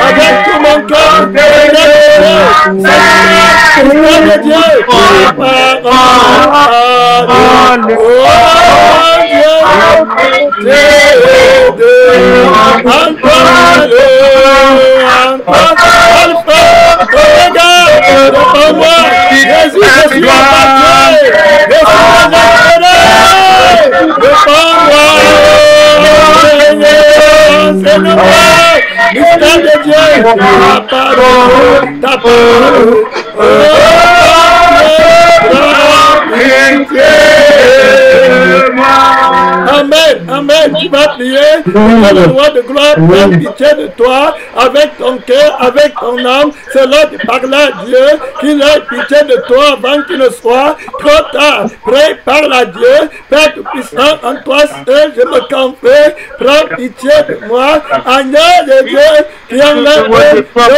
avec tout mon cœur, Seigneur de Dieu, mystère de Dieu, ta parole, Amen, amen, tu vas prier, le roi de gloire prend pitié de toi, avec ton cœur, avec ton âme, c'est là de parler à Dieu, qu'il ait pitié de toi avant qu'il ne soit trop tard. Prie, parle à Dieu, Père Tout-Puissant, en toi seul, je me confie, prends pitié de moi, agneau de Dieu, qui enlève le péché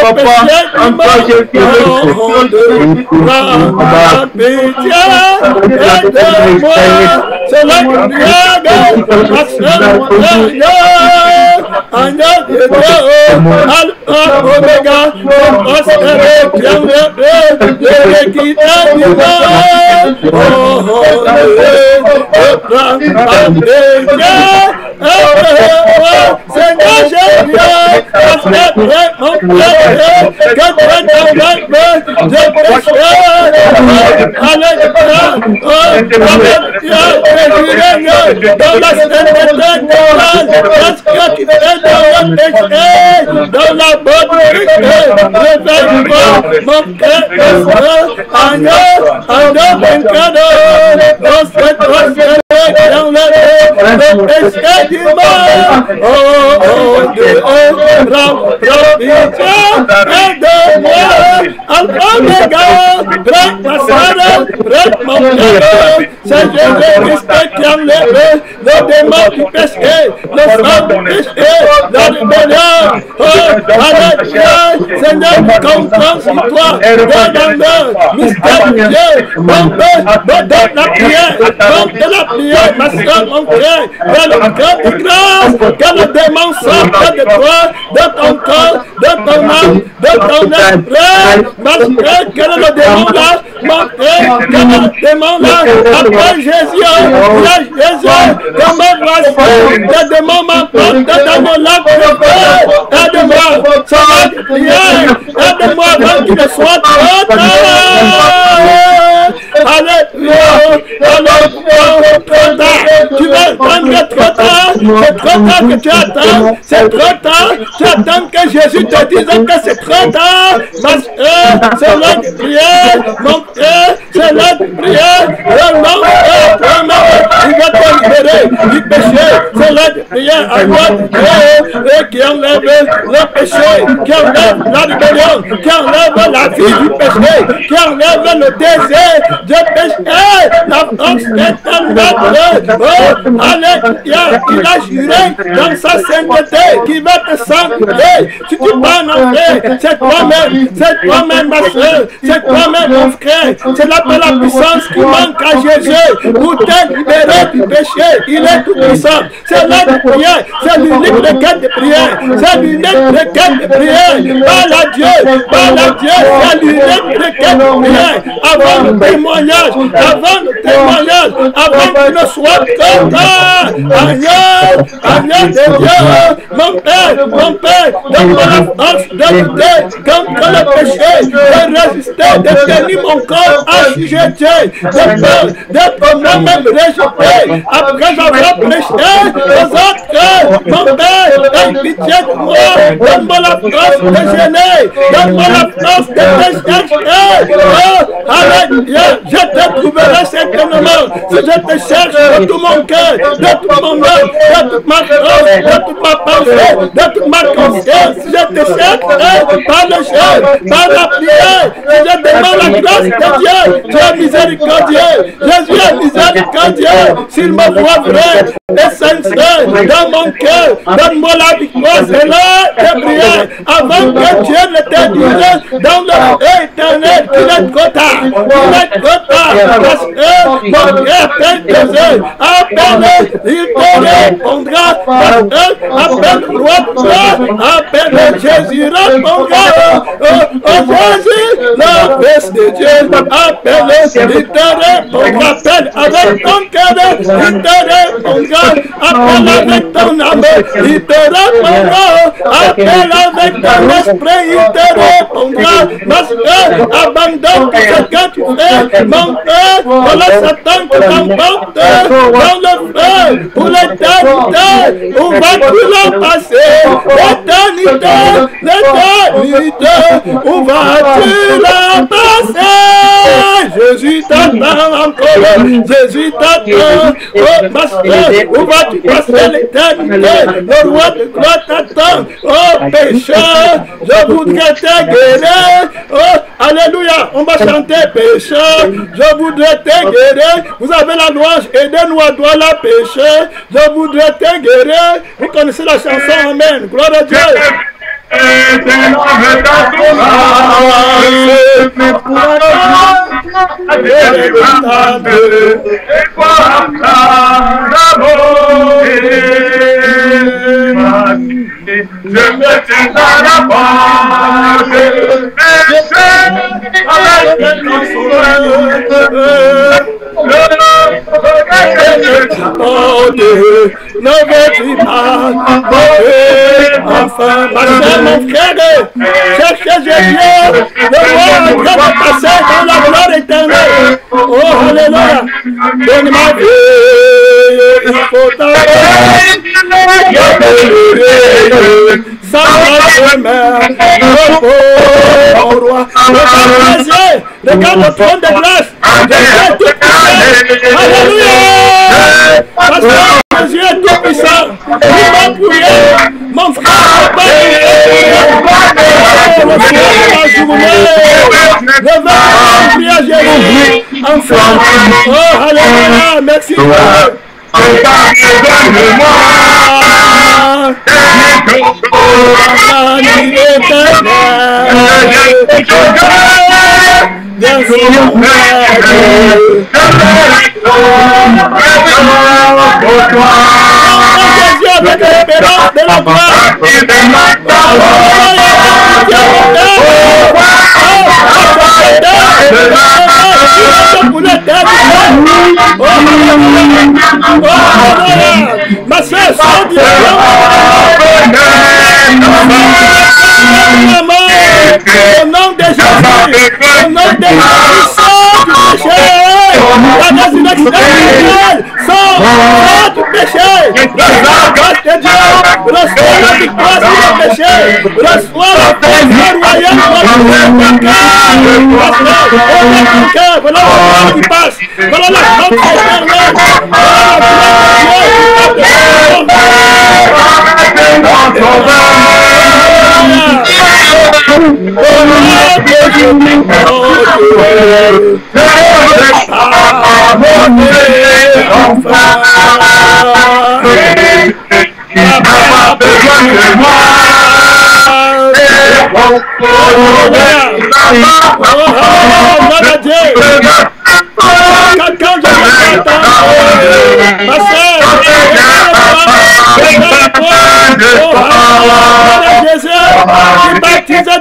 du monde, prends pitié de moi, c'est là que agneau de Dieu, Alpha, Omega, prospéré, bien levé, l'équité du monde, Seigneur Jésus, parce que mon péché, que tu t'enlèves, je péché, alléluia, dans la sainteté totale, parce que tu fais dans le péché, dans la bonne vérité, réveille-moi, mon cœur, agneau, vainqueur, dans cette prospérité, dans le péché du monde, Dieu, prends pitié de moi, Alpha Omega, prends ma soeur, prends mon cœur, c'est Jésus-Christ qui enlève le démon du péché, le sang du péché, la rébellion, alléluia, Seigneur, confiance en toi, donne-le, mystère de Dieu, donne la prière, donne la prière, ma soeur, mon frère, dans le cœur de grâce, que le démon sorte de toi, de ton corps, de ton âme, de ton esprit, parce que quel est le démon là, mon frère, quel est le démon là, après Jésus, comment voici, le démon m'emporte dans mon lac de feu, aide-moi, ça va de prière, aide-moi avant qu'il ne soit trop tard. Alléluia, trop tard, tu vas attendre trop tard, c'est trop tard que tu attends, c'est trop tard, tu attends que Jésus te dise que c'est trop tard, parce que c'est l'heure de prière, mon frère, c'est l'heure de prière, le nom il va te libérer du péché, c'est l'heure de prière, à toi de Dieu, et qui enlève le péché, qui enlève la rébellion, qui enlève la vie du péché, qui enlève le désir de péché, la force éternelle, alléluia, il a juré dans sa sainteté, qui va te sanctifier, si tu vas en enfer, c'est toi-même ma soeur, c'est toi-même mon frère, c'est là par la puissance qui manque à Jésus, pour te libérer du péché, il est tout puissant, c'est là de prière, c'est l'unique requête de prière, c'est l'unique requête de prière, parle à Dieu, c'est l'unique requête de prière, avant le témoignage, avant qu'il ne soit trop tard, agneau de Dieu, mon Père, donne-moi la force de lutter contre le péché, de résister, de tenir mon corps assujetti, d'être moi-même rejeté, après avoir prêché aux autres, mon Père, donne pitié de moi, donne-moi la force de gêner, donne-moi la force de te chercher, alléluia, je te trouverai certainement, Si je te cherche de tout mon cœur, de tout mon âme, de toute ma force, de toute ma pensée, de toute ma conscience, si je te cherche par le jeûne, par la prière, si je demande la grâce de Dieu, tu es miséricordieux. Jésus est miséricordieux. S'il me voit vrai et sincère dans mon cœur, donne-moi la victoire. C'est l'heure de prier avant que Dieu ne te dise dans le feu éternel qu'il est trop tard. Il est trop tard parce que mon cœur appelle Jésus. Appelle, il te répondra. Appelle le roi de gloire. Appelle Jésus, répondra. Oh Jésus, la fesse de Dieu. Appelle, il te répondra. Appelle avec ton cœur, il te répondra. Appelle avec ton âme, il te répondra. Appelle avec ton esprit, il te répondra. Parce que abandonne tout ce que tu fais, mon frère, voilà Satan qui t'emporte dans le feu pour l'éternité. Où vas-tu la passer? L'éternité, l'éternité, où vas-tu la passer? Jésus t'attend encore, Jésus t'attend. Oh, Master, où vas-tu passer l'éternité? Le roi de gloire t'attend. Oh, pécheur, je voudrais te guérir. Oh, alléluia, on va chanter pécheur. Je voudrais te guérir. Vous avez la louange, aidez-nous à droit la pécheur. Je voudrais te guérir. Vous connaissez la chanson, amen. Gloire à Dieu. Je me tiens dans la porte, avec le ne veux-tu pas enfin, ma soeur, mon frère, cherchez Jésus, le roi est en train de passer dans la gloire éternelle. Oh, alléluia, donne ma vie, il faut t'arrêter, sans la demeure, oh roi, regarde le trône de grâce, alléluia, parce que Jésus est tout puissant, il va prier, mon frère, il va prier à Jésus, enfin, oh alléluia, merci Dieu. Ma soeur, au nom de Jésus, au nom de Jésus, sors du péché, la résurrection éternelle, sors du péché, reçois la grâce de Dieu, reçois la victoire sur le péché, reçois la force royale de ton cœur, voilà la gloire qui passe, voilà la grâce éternelle, voilà la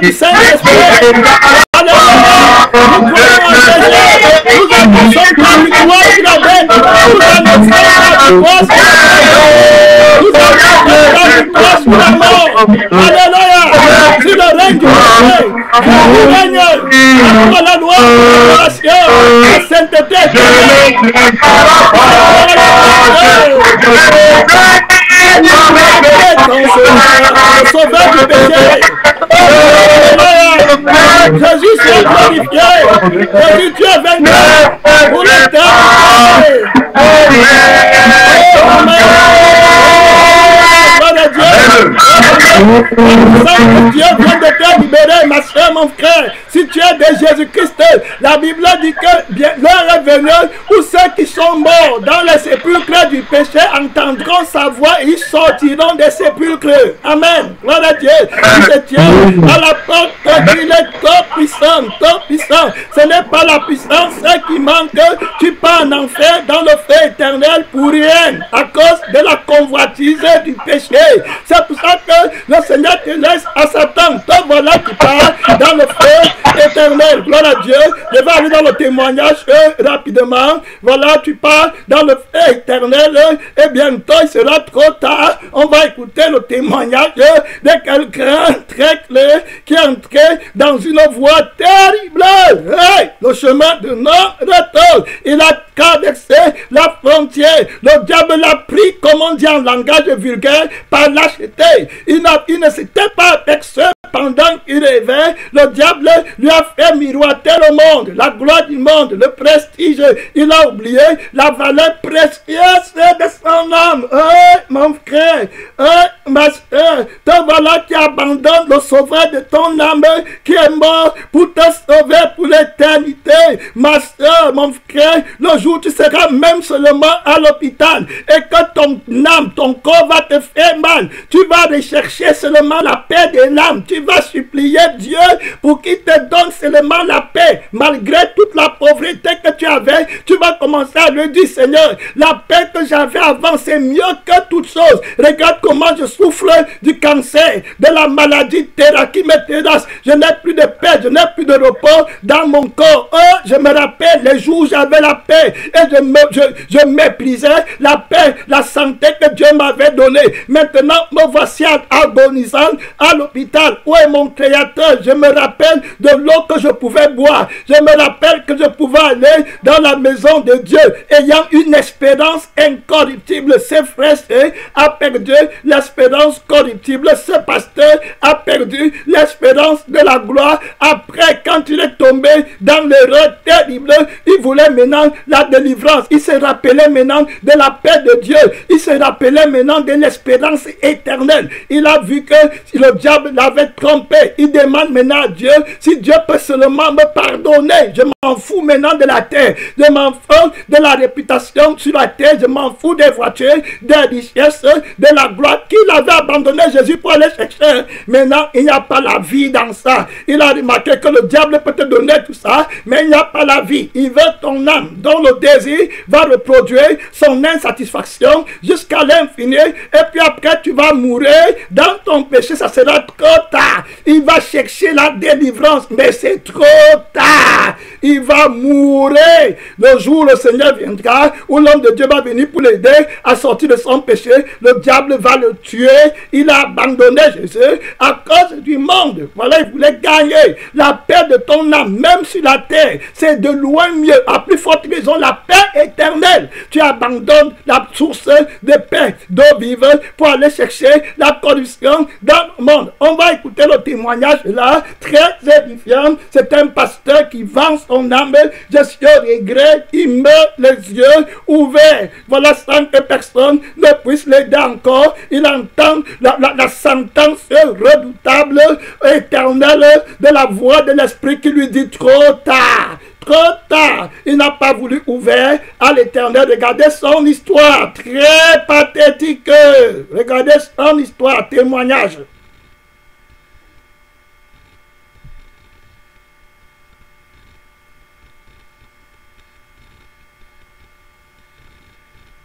du Saint-Esprit. Alléluia. C'est le règne du Seigneur. Le règne à la loi, la sainteté. Sauveur du péché. Jésus s'est glorifié. Jésus, tu es vainqueur pour l'éternité. La puissance de Dieu vient de te libérer, ma soeur, mon frère. Si tu es de Jésus-Christ, la Bible dit que bien, l'heure est venue où ceux qui sont morts dans les sépulcres du péché entendront sa voix et ils sortiront des sépulcres. Amen. Gloire à Dieu. Il se tient à la porte, il est trop puissant, trop puissant. Ce n'est pas la puissance qui manque. Tu pars en enfer dans le feu éternel pour rien, à cause de la convoitise du péché. C'est pour ça que le Seigneur te laisse à Satan. Toi, voilà, tu pars dans le feu éternel. Gloire à Dieu. Je vais aller dans le témoignage rapidement. Voilà, tu pars dans le feu éternel. Et bientôt, il sera trop tard. On va écouter le témoignage de quelqu'un très clair qui est entré dans une voie terrible. Hey, le chemin de non-retour. Il a traversé la frontière. Le diable l'a pris, comme on dit en langage vulgaire, par lâcheté. Il ne s'était pas vexé pendant qu'il rêvait. Le diable lui a fait miroiter le monde, la gloire du monde, le prestige. Il a oublié la valeur précieuse de son âme. Mon frère, ma soeur, te voilà qui abandonne le sauveur de ton âme qui est mort pour te sauver pour l'éternité. Ma soeur, mon frère, le jour où tu seras même seulement à l'hôpital et que ton âme, ton corps va te faire mal, tu vas rechercher seulement la paix de l'âme. Tu vas supplier Dieu pour qu'il te donne seulement la paix. Malgré toute la pauvreté que tu avais, tu vas commencer à lui dire, Seigneur, la paix que j'avais avant, c'est mieux que toute chose. Regarde comment je souffre du cancer, de la maladie qui me terrasse. Je n'ai plus de paix, je n'ai plus de repos dans mon corps. Je me rappelle les jours où j'avais la paix et je méprisais la paix, la santé que Dieu m'avait donnée. Maintenant, me voici agonisant à l'hôpital. Où est mon Créateur? Je me rappelle de l'eau que je pouvais boire. Je me rappelle que je pouvais aller dans la maison de Dieu ayant une espérance incorruptible. Ce frère a perdu l'espérance corruptible. Ce pasteur a perdu l'espérance de la gloire. Après, quand il est tombé dans l'erreur terrible, il voulait maintenant la délivrance. Il se rappelait maintenant de la paix de Dieu. Il se rappelait maintenant de l'espérance éternelle. Il a vu que le diable l'avait trompé. Il demande maintenant à Dieu si Dieu peut seulement me pardonner. Je m'en fous maintenant de la terre. Je m'en fous de la réputation sur la terre. Je m'en fous des voitures, des richesses, de la gloire qu'il avait abandonné Jésus pour aller chercher. Maintenant, il n'y a pas la vie dans ça. Il a remarqué que le diable peut te donner tout ça, mais il n'y a pas la vie. Il veut ton âme, dont le désir va reproduire son insatisfaction jusqu'à l'infini. Et puis après, tu vas mourir dans ton péché. Ça sera trop tard. Il va chercher la délivrance, mais c'est trop tard. Il va mourir. Le jour où le Seigneur viendra, où l'homme de Dieu va venir pour l'aider à sortir de son péché, le diable va le tuer. Il a abandonné Jésus à cause du monde. Voilà, il voulait gagner la paix de ton âme, même sur la terre. C'est de loin mieux. À plus forte raison, la paix éternelle. Tu abandonnes la source de paix, d'eau vive, pour aller chercher la corruption dans le monde. On va écouter le témoignage là, très édifiant. C'est un pasteur qui vend son âme. Je suis au regret. Il meurt les yeux ouverts. Voilà, sans que personne ne puisse l'aider encore. Il entend la sentence redoutable, éternelle de la voix de l'Esprit qui lui dit trop tard. Trop tard, il n'a pas voulu ouvrir à l'Éternel. Regardez son histoire, très pathétique. Regardez son histoire, témoignage.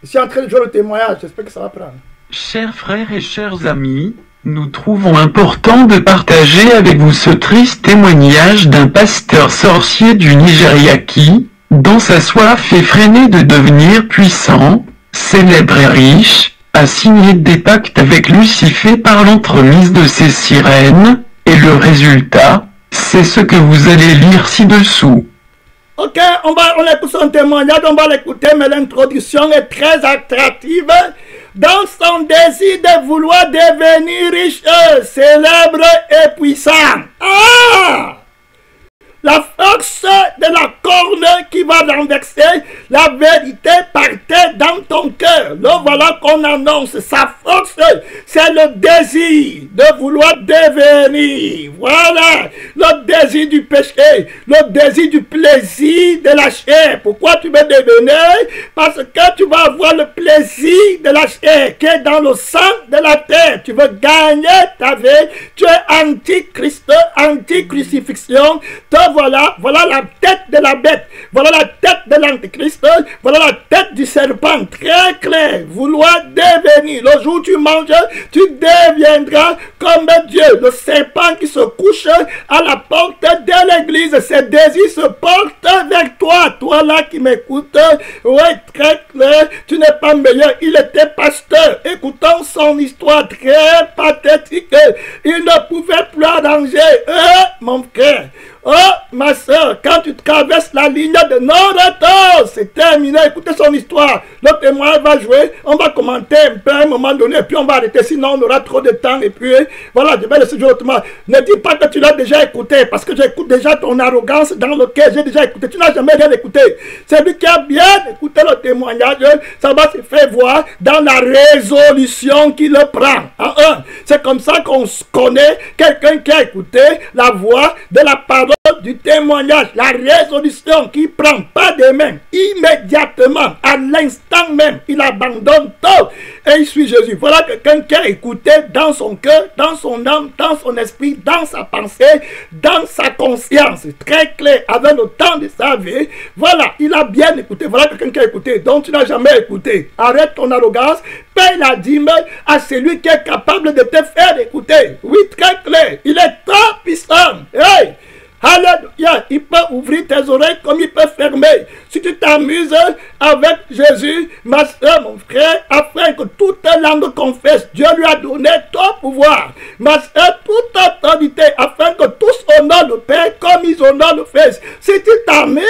Je suis en train de jouer le témoignage, j'espère que ça va prendre. Chers frères et chers amis, nous trouvons important de partager avec vous ce triste témoignage d'un pasteur sorcier du Nigeria qui, dans sa soif effrénée de devenir puissant, célèbre et riche, a signé des pactes avec Lucifer par l'entremise de ses sirènes, et le résultat, c'est ce que vous allez lire ci-dessous. Ok, on écoute son témoignage, on va l'écouter, mais l'introduction est très attractive. Dans son désir de vouloir devenir riche, célèbre et puissant. Ah! La force de la corne qui va renverser la vérité partait dans ton cœur. Le voilà qu'on annonce. Sa force, c'est le désir de vouloir devenir. Voilà, le désir du péché, le désir du plaisir de la chair. Pourquoi tu veux devenir? Parce que tu vas avoir le plaisir de la chair qui est dans le sang de la terre. Tu veux gagner ta vie. Tu es anti-Christ, anti-crucifixion. Voilà, voilà la tête de la bête. Voilà la tête de l'antichrist. Voilà la tête du serpent. Très clair. Vouloir devenir. Le jour où tu manges, tu deviendras comme Dieu. Le serpent qui se couche à la porte de l'église. Ses désirs se portent vers toi. Toi là qui m'écoutes. Oui, très clair. Tu n'es pas meilleur. Il était pasteur. Écoutons son histoire très pathétique. Il ne pouvait plus arranger. Mon frère. Oh, ma soeur, quand tu traverses la ligne de non-retour, c'est terminé. Écoutez son histoire. Le témoin va jouer. On va commenter un peu à un moment donné. Et puis on va arrêter. Sinon, on aura trop de temps. Et puis, voilà, je vais laisser jouer autrement. Ne dis pas que tu l'as déjà écouté. Parce que j'écoute déjà ton arrogance dans lequel j'ai déjà écouté. Tu n'as jamais rien écouté. C'est lui qui a bien écouté le témoignage. Ça va se faire voir dans la résolution qu'il prend. C'est comme ça qu'on connaît quelqu'un qui a écouté la voix de la parole du témoignage, la résolution qui prend pas de main, immédiatement, à l'instant même, il abandonne tout et il suit Jésus. Voilà quelqu'un qui a écouté dans son cœur, dans son âme, dans son esprit, dans sa pensée, dans sa conscience, très clair, avec le temps de sa vie. Voilà, il a bien écouté. Voilà quelqu'un qui a écouté, donc tu n'as jamais écouté. Arrête ton arrogance, paye la dîme à celui qui est capable de te faire écouter. Oui, très clair, il est très puissant. Hey! Alléluia, il peut ouvrir tes oreilles comme il peut fermer. Si tu t'amuses avec Jésus, ma soeur, mon frère, afin que toute langue confesse, Dieu lui a donné tout pouvoir. Ma soeur, toute autorité, afin que tous honorent le Père comme ils honorent le Fils. Si tu t'amuses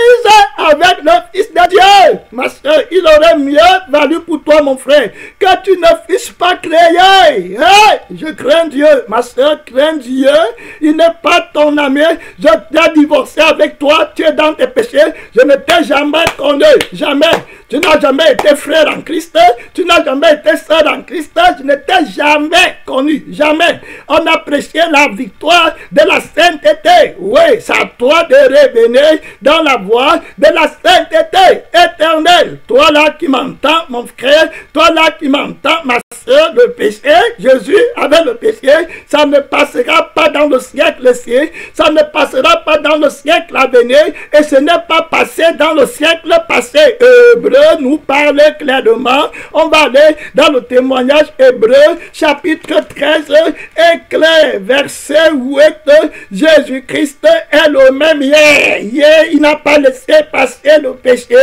avec le Fils de Dieu, ma soeur, il aurait mieux valu pour toi, mon frère, que tu ne fusses pas créé. Hey, je crains Dieu, ma soeur, crains Dieu. Il n'est pas ton ami. Je t'ai divorcé avec toi, tu es dans tes péchés, je ne t'ai jamais connu, jamais. Tu n'as jamais été frère en Christ, tu n'as jamais été sœur en Christ, je ne t'ai jamais connu, jamais. On a prêché la victoire de la sainteté. Oui, c'est à toi de revenir dans la voie de la sainteté éternelle. Toi là qui m'entends, mon frère, toi là qui m'entends, ma soeur, le péché, Jésus avait le péché, ça ne passera pas dans le siècle-ci, ça ne passera pas dans le siècle à venir, et ce n'est pas passé dans le siècle passé. Hébreu nous parle clairement. On va aller dans le témoignage Hébreu, chapitre 13, et clair, verset 8. Jésus-Christ est le même hier. Hier, il n'a pas laissé passer le péché.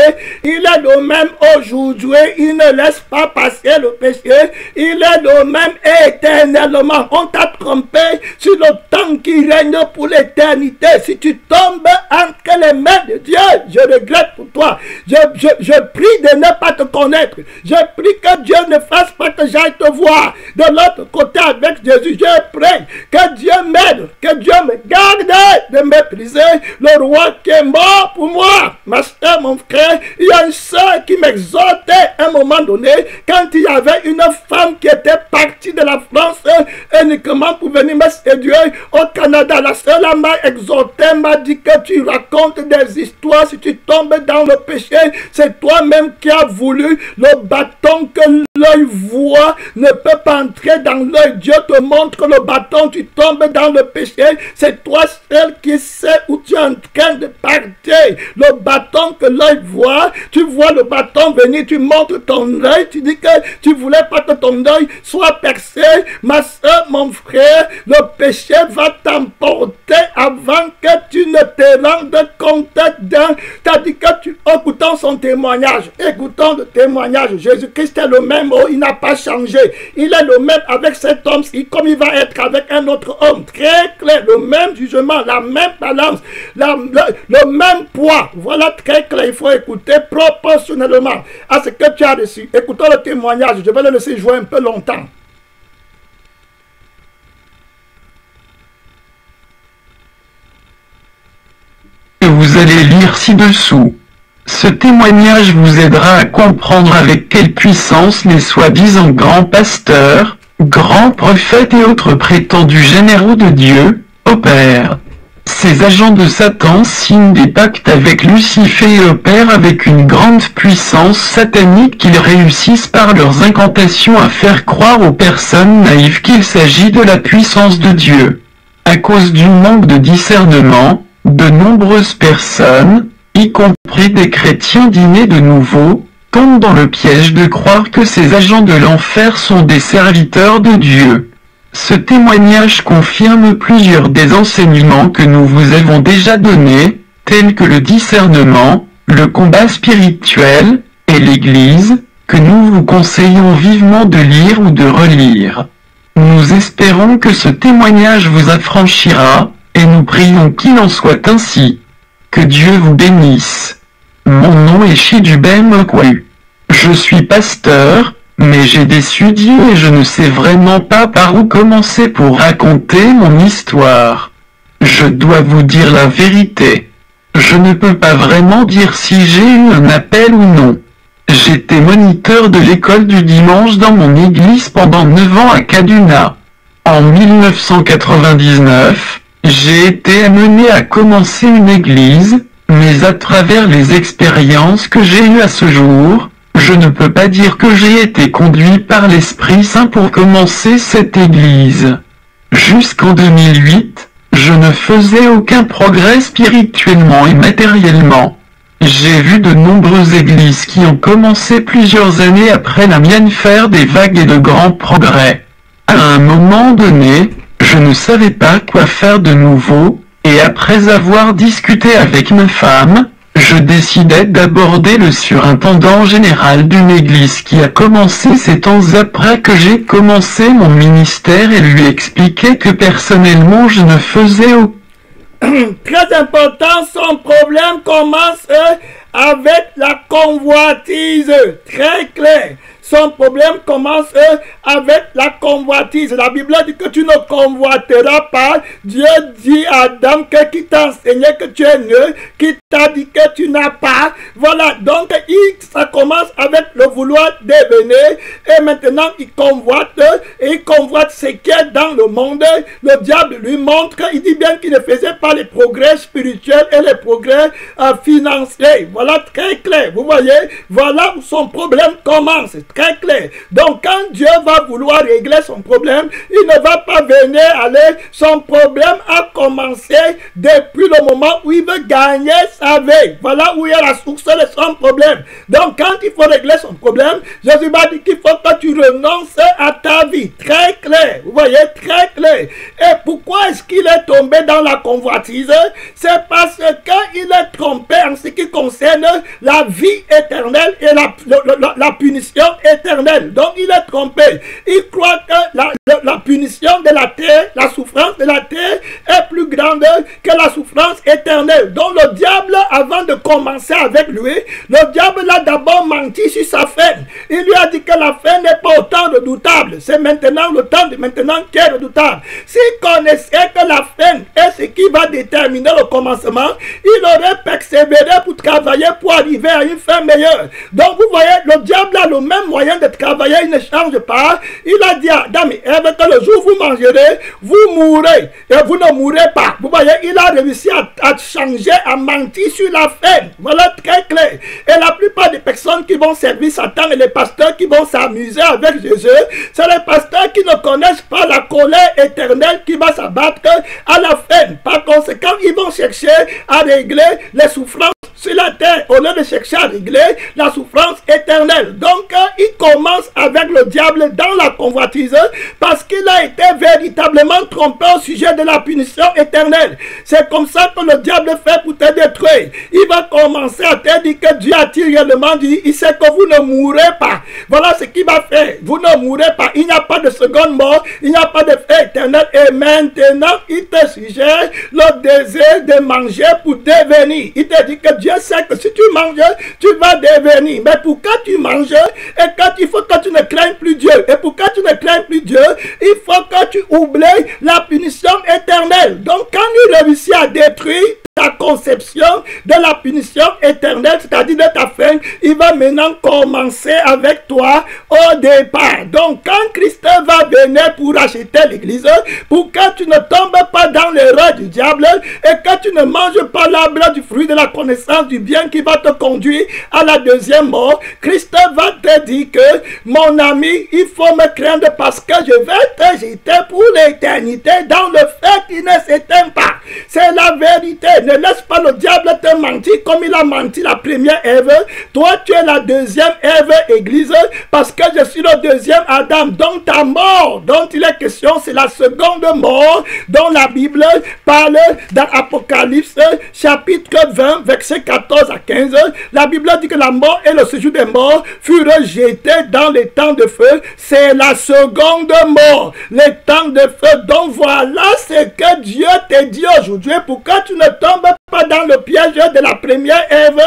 Il est le même aujourd'hui. Il ne laisse pas passer le péché. Il est le même éternellement. On t'a trompé sur le temps qui règne pour l'éternité. Si tu tombes entre les mains de Dieu, je regrette pour toi. Je prie de ne pas te connaître. Je prie que Dieu ne fasse pas que j'aille te voir de l'autre côté avec Jésus. Je prie que Dieu m'aide, que Dieu me garde de mépriser le roi qui est mort pour moi. Ma soeur, mon frère, il y a une soeur qui m'exhortait à un moment donné quand il y avait une femme qui était partie de la France uniquement pour venir me séduire au Canada. La soeur m'a exhorté, m'a dit que tu racontes des histoires. Si tu tombes dans le péché, c'est toi-même qui as voulu. Le bâton que l'œil voit ne peut pas entrer dans l'œil. Dieu te montre le bâton, tu tombes dans le péché. C'est toi seul qui sais où tu es en train de partir. Le bâton que l'œil voit, tu vois le bâton venir, tu montres ton œil, tu dis que tu voulais pas que ton œil soit percé. Ma soeur, mon frère, le péché va t'emporter avant que tu ne te rendes compte d'un. Tu as dit que tu, écoutons son témoignage, écoutons le témoignage. Jésus-Christ est le même, il n'a pas changé. Il est le même avec cet homme-ci, comme il va être avec un autre homme. Très clair, le même jugement, la même balance, le même poids. Voilà, très clair, il faut écouter proportionnellement à ce que tu as reçu. Écoutons le témoignage, je vais le laisser jouer un peu longtemps. Vous allez lire ci-dessous. Ce témoignage vous aidera à comprendre avec quelle puissance les soi-disant grands pasteurs, grands prophètes et autres prétendus généraux de Dieu opèrent. Ces agents de Satan signent des pactes avec Lucifer et opèrent avec une grande puissance satanique qu'ils réussissent par leurs incantations à faire croire aux personnes naïves qu'il s'agit de la puissance de Dieu. À cause du manque de discernement, de nombreuses personnes, y compris des chrétiens dits de nouveau, tombent dans le piège de croire que ces agents de l'enfer sont des serviteurs de Dieu. Ce témoignage confirme plusieurs des enseignements que nous vous avons déjà donnés, tels que le discernement, le combat spirituel, et l'Église, que nous vous conseillons vivement de lire ou de relire. Nous espérons que ce témoignage vous affranchira, et nous prions qu'il en soit ainsi. Que Dieu vous bénisse. Mon nom est Chidubem Okwahu. Je suis pasteur, mais j'ai déçu Dieu et je ne sais vraiment pas par où commencer pour raconter mon histoire. Je dois vous dire la vérité. Je ne peux pas vraiment dire si j'ai eu un appel ou non. J'étais moniteur de l'école du dimanche dans mon église pendant 9 ans à Kaduna. En 1999, j'ai été amené à commencer une église, mais à travers les expériences que j'ai eues à ce jour, je ne peux pas dire que j'ai été conduit par l'Esprit Saint pour commencer cette église. Jusqu'en 2008, je ne faisais aucun progrès spirituellement et matériellement. J'ai vu de nombreuses églises qui ont commencé plusieurs années après la mienne faire des vagues et de grands progrès. À un moment donné, je ne savais pas quoi faire de nouveau, et après avoir discuté avec ma femme, je décidai d'aborder le surintendant général d'une église qui a commencé 7 ans après que j'ai commencé mon ministère et lui expliquer que personnellement je ne faisais aucun. Très important, son problème commence avec la convoitise. Très clair. Son problème commence avec la convoitise. La Bible dit que tu ne convoiteras pas. Dieu dit à Adam que qui t'a enseigné que tu es nul, qui t'a dit que tu n'as pas. Voilà, donc ça commence avec le vouloir devenir. Et maintenant, il convoite ce qui est dans le monde. Le diable lui montre, il dit bien qu'il ne faisait pas les progrès spirituels et les progrès financiers. Voilà, très clair. Vous voyez, voilà où son problème commence. Très clair. Donc, quand Dieu va vouloir régler son problème, il ne va pas venir aller. Son problème a commencé depuis le moment où il veut gagner sa vie. Voilà où il y a la source de son problème. Donc, quand il faut régler son problème, Jésus m'a dit qu'il faut que tu renonces à ta vie. Très clair. Vous voyez, très clair. Et pourquoi est-ce qu'il est tombé dans la convoitise? C'est parce qu'il est trompé en ce qui concerne la vie éternelle et la punition éternelle. Donc il est trompé. Il croit que la punition de la terre, la souffrance de la terre est plus grande que la souffrance éternelle. Donc le diable, avant de commencer avec lui, le diable l'a d'abord menti sur sa fin. Il lui a dit que la fin n'est pas autant redoutable. C'est maintenant le temps de maintenant qui est redoutable. S'il connaissait que la fin est ce qui va déterminer le commencement, il aurait persévéré pour travailler pour arriver à une fin meilleure. Donc vous voyez, le diable a le même moyen de travailler, il ne change pas. Il a dit à Adam et Ève que le jour où vous mangerez, vous mourrez et vous ne mourrez pas. Vous voyez, il a réussi à changer, à mentir sur la fin. Voilà, très clair. Et la plupart des personnes qui vont servir Satan et les pasteurs qui vont s'amuser avec Jésus, c'est les pasteurs qui ne connaissent pas la colère éternelle qui va s'abattre à la fin. Par conséquent, ils vont chercher à régler les souffrances sur la terre au lieu de chercher à régler la souffrance éternelle. Donc, il commence avec le diable dans la convoitise parce qu'il a été véritablement trompé au sujet de la punition éternelle. C'est comme ça que le diable fait pour te détruire. Il va commencer à te dire que Dieu a-t-il réellement dit, il sait que vous ne mourrez pas. Voilà ce qu'il va faire. Vous ne mourrez pas. Il n'y a pas de seconde mort. Il n'y a pas de fait éternel. Et maintenant, il te suggère le désir de manger pour devenir. Il te dit que Dieu sait que si tu manges, tu vas devenir. Mais pourquoi tu manges? Et quand il faut que tu ne craignes plus Dieu. Et pourquoi tu ne crains plus Dieu? Il faut que tu oublies la punition éternelle. Donc quand il réussit à détruire ta conception de la punition éternelle, c'est-à-dire de ta fin, il va maintenant commencer avec toi au départ. Donc, quand Christ va venir pour acheter l'église, pour que tu ne tombes pas dans l'erreur du diable et que tu ne manges pas l'arbre du fruit de la connaissance du bien qui va te conduire à la deuxième mort, Christ va te dire que, mon ami, il faut me craindre parce que je vais te jeter pour l'éternité dans le feu qui ne s'éteint pas. C'est la vérité. Ne laisse pas le diable te mentir comme il a menti la première Ève. Toi, tu es la deuxième Ève, église, parce que je suis le deuxième Adam. Donc ta mort dont il est question, c'est la seconde mort dont la Bible parle dans Apocalypse chapitre 20, verset 14 à 15. La Bible dit que la mort et le séjour des morts furent jetés dans les temps de feu. C'est la seconde mort, les temps de feu. Donc voilà ce que Dieu te dit aujourd'hui pour que tu ne tombes pas dans le piège de la première Ève.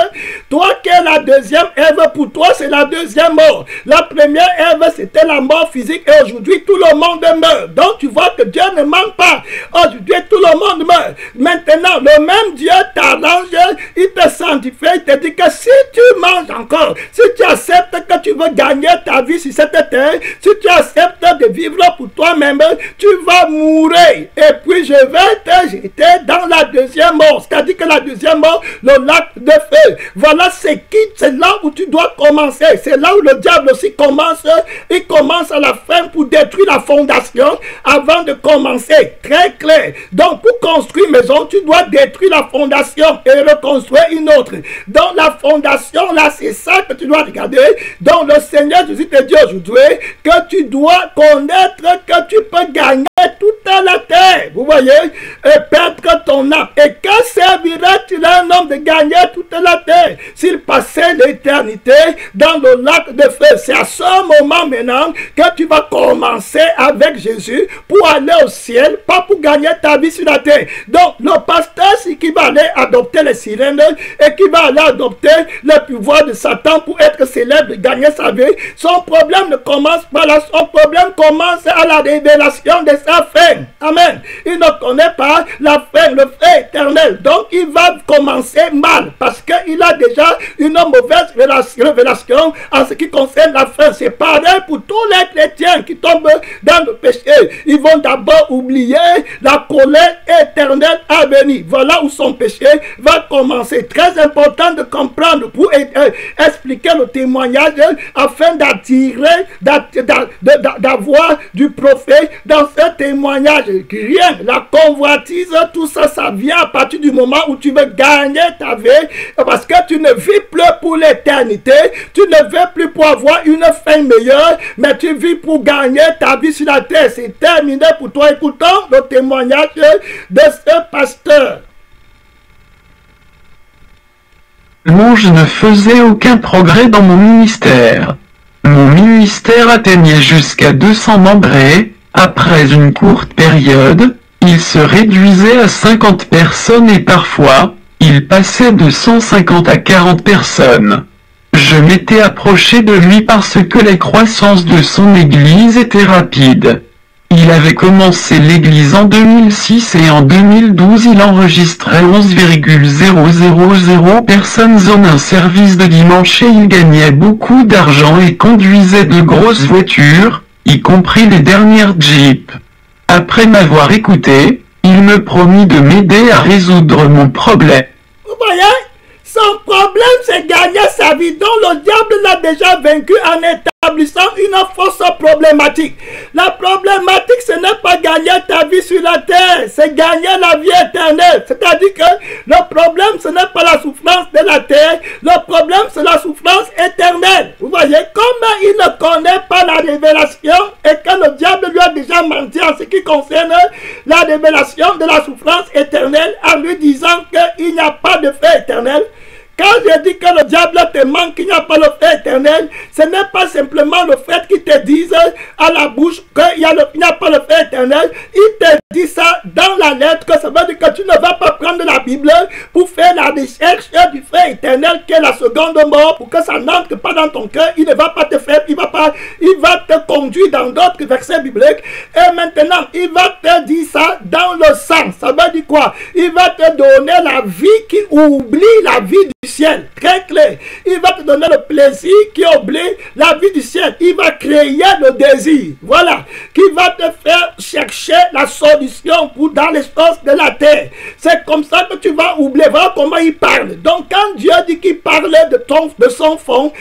Toi qui es la deuxième Ève, pour toi c'est la deuxième mort. La première Ève c'était la mort physique et aujourd'hui tout le monde meurt. Donc tu vois que Dieu ne ment pas. Aujourd'hui tout le monde meurt. Maintenant le même Dieu t'arrange, il te sanctifie, il te dit que si tu manges encore, si tu acceptes que tu veux gagner ta vie sur cette terre, si tu acceptes de vivre pour toi-même, tu vas mourir. Et puis je vais te jeter dans la deuxième mort. C'est-à-dire que la deuxième mort, le lac de feu. Voilà c'est là où tu dois commencer. C'est là où le diable aussi commence. Il commence à la fin pour détruire la fondation avant de commencer. Très clair. Donc pour construire une maison, tu dois détruire la fondation et reconstruire une autre. Donc la fondation là, c'est ça que tu dois regarder. Donc le Seigneur Jésus te dit aujourd'hui que tu dois connaître que tu peux gagner toute la terre. Vous voyez? Et perdre ton âme. Et que servirait-il à un homme de gagner toute la terre s'il passait l'éternité dans le lac de feu? C'est à ce moment maintenant que tu vas commencer avec Jésus pour aller au ciel, pas pour gagner ta vie sur la terre. Donc le pasteur, c'est qui va aller adopter les sirènes et qui va aller adopter le pouvoir de Satan pour être célèbre et gagner sa vie, son problème ne commence pas là, son problème commence à la révélation de sa fin. Amen. Il ne connaît pas la fin, le fait éternel. Donc il va commencer mal parce qu'il a déjà une mauvaise révélation en ce qui concerne la fin. C'est pareil pour tous les chrétiens qui tombent dans le péché. Ils vont d'abord oublier la colère éternelle à venir. Voilà où son péché va commencer. Très important de comprendre pour expliquer le témoignage afin d'attirer, d'avoir du prophète dans ce témoignage. Rien, la convoitise, tout ça, ça vient à partir du moment où tu veux gagner ta vie parce que tu ne vis plus pour l'éternité, tu ne vis plus pour avoir une fin meilleure, mais tu vis pour gagner ta vie sur la terre. C'est terminé pour toi. Écoutons le témoignage de ce pasteur. Moi, je ne faisais aucun progrès dans mon ministère. Mon ministère atteignait jusqu'à 200 membres et, après une courte période, il se réduisait à 50 personnes et parfois, il passait de 150 à 40 personnes. Je m'étais approché de lui parce que la croissance de son église était rapide. Il avait commencé l'église en 2006 et en 2012 il enregistrait 11,000 personnes en un service de dimanche et il gagnait beaucoup d'argent et conduisait de grosses voitures, y compris les dernières Jeep. Après m'avoir écouté, il me promit de m'aider à résoudre mon problème. Vous voyez? Son problème, c'est gagner sa vie. Donc le diable l'a déjà vaincu en établissant une fausse problématique. La problématique, ce n'est pas gagner ta vie sur la terre, c'est gagner la vie éternelle. C'est-à-dire que le problème, ce n'est pas la souffrance de la terre, le problème, c'est la souffrance éternelle. Vous voyez, comme il ne connaît pas la révélation et que le diable lui a déjà menti en ce qui concerne la révélation de la souffrance éternelle en lui disant qu'il n'y a pas de fait éternel. Quand je dis que le diable te manque, qu'il n'y a pas le fait éternel, ce n'est pas simplement le fait qu'il te dise à la bouche qu'il n'y a pas le fait éternel. Il te dit ça dans la lettre, que ça veut dire que tu ne vas pas prendre la Bible pour faire la recherche du fait éternel qui est la seconde mort, pour que ça n'entre pas dans ton cœur. Il ne va pas te faire, il ne va pas ça, il va te conduire dans d'autres versets bibliques. Et maintenant, il va te dire ça dans le sang. Ça veut dire quoi? Il va te donner la vie qui oublie la vie du ciel. Très clair. Il va te donner le plaisir qui oublie la vie du ciel. Il va créer le désir. Voilà. Qui va te faire chercher la solution pour dans l'espace de la terre. C'est comme ça que tu vas oublier. Voilà comment il parle. Donc, quand Dieu dit qu'il parlait de son fond,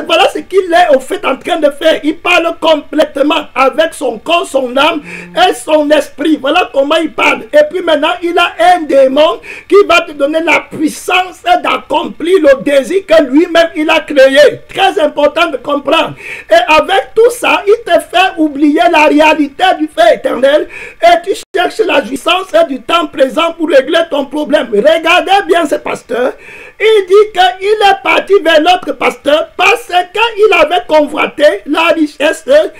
voilà ce qu'il est au fait en train de faire. Il parle complètement avec son corps, son âme et son esprit. Voilà comment il parle. Et puis maintenant, il a un démon qui va te donner la puissance d'accomplir le désir que lui-même il a créé. Très important de comprendre. Et avec tout ça, il te fait oublier la réalité du fait éternel et tu cherches la jouissance du temps présent pour régler ton problème. Regardez bien ce pasteur. Il dit qu'il est parti vers l'autre pasteur parce qu'il avait convoité la richesse, le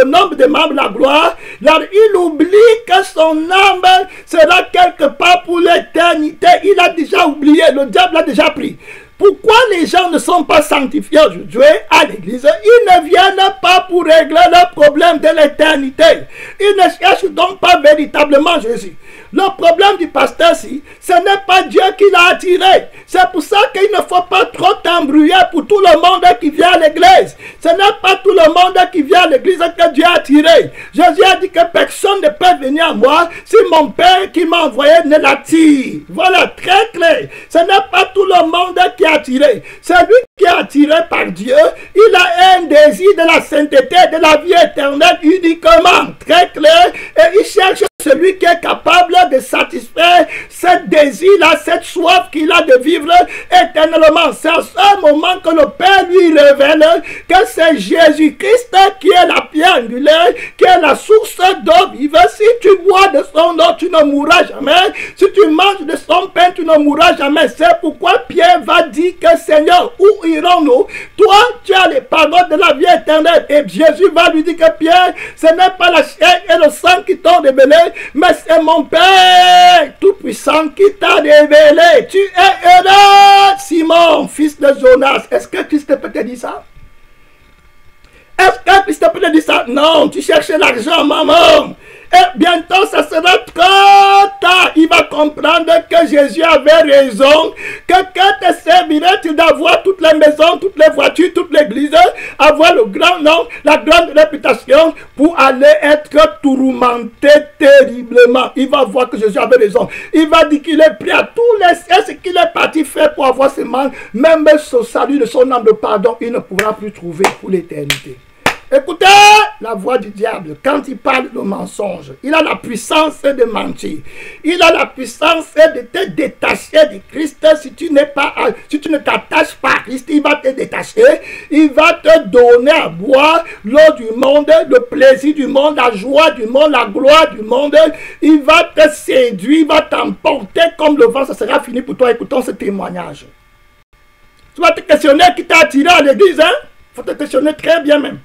nombre de membres, la gloire. Il oublie que son âme sera quelque part pour l'éternité. Il a déjà oublié, le diable l'a déjà pris. Pourquoi les gens ne sont pas sanctifiés aujourd'hui à l'église? Ils ne viennent pas pour régler leurs problèmes de l'éternité. Ils ne cherchent donc pas véritablement Jésus. Le problème du pasteur, ce n'est pas Dieu qui l'a attiré. C'est pour ça qu'il ne faut pas trop t'embrouiller pour tout le monde qui vient à l'église. Ce n'est pas tout le monde qui vient à l'église que Dieu a attiré. Jésus a dit que personne ne peut venir à moi si mon Père qui m'a envoyé ne l'attire. Voilà, très clair. Ce n'est pas tout le monde qui est attiré. C'est lui qui est attiré par Dieu. Il a un désir de la sainteté, de la vie éternelle uniquement. Très clair. Et il cherche celui qui est capable de satisfaire ce désir-là, cette soif qu'il a de vivre éternellement. C'est à ce moment que le Père lui révèle que c'est Jésus-Christ qui est la pierre angulaire, qui est la source d'eau vive. Si tu bois de son eau, tu ne mourras jamais. Si tu manges de son pain, tu ne mourras jamais. C'est pourquoi Pierre va dire que Seigneur, où irons-nous? Toi, tu as les paroles de la vie éternelle. Et Jésus va lui dire que Pierre, ce n'est pas la chair et le sang qui t'ont révélé, mais c'est mon Père Tout-Puissant qui t'a révélé. Tu es heureux, Simon, fils de Jonas. Est-ce que Christ peut te dire ça? Est-ce que Christ peut te dire ça? Non, tu cherches l'argent, maman. Et bientôt, ça sera trop tard. Il va comprendre que Jésus avait raison. Que te servirait-il d'avoir toutes les maisons, toutes les voitures, toute l'église, avoir le grand nom, la grande réputation pour aller être tourmenté terriblement. Il va voir que Jésus avait raison. Il va dire qu'il est prêt à tout laisser ce qu'il est parti faire pour avoir ses mains. Même ce salut de son âme de pardon, il ne pourra plus trouver pour l'éternité. Écoutez la voix du diable quand il parle de mensonge. Il a la puissance de mentir. Il a la puissance de te détacher de Christ. Si tu ne t'attaches pas à Christ, il va te détacher. Il va te donner à boire l'eau du monde, le plaisir du monde, la joie du monde, la gloire du monde. Il va te séduire, il va t'emporter comme le vent. Ça sera fini pour toi. Écoutons ce témoignage. Tu vas te questionner qui t'a attiré à l'église. Il faut te questionner très bien même.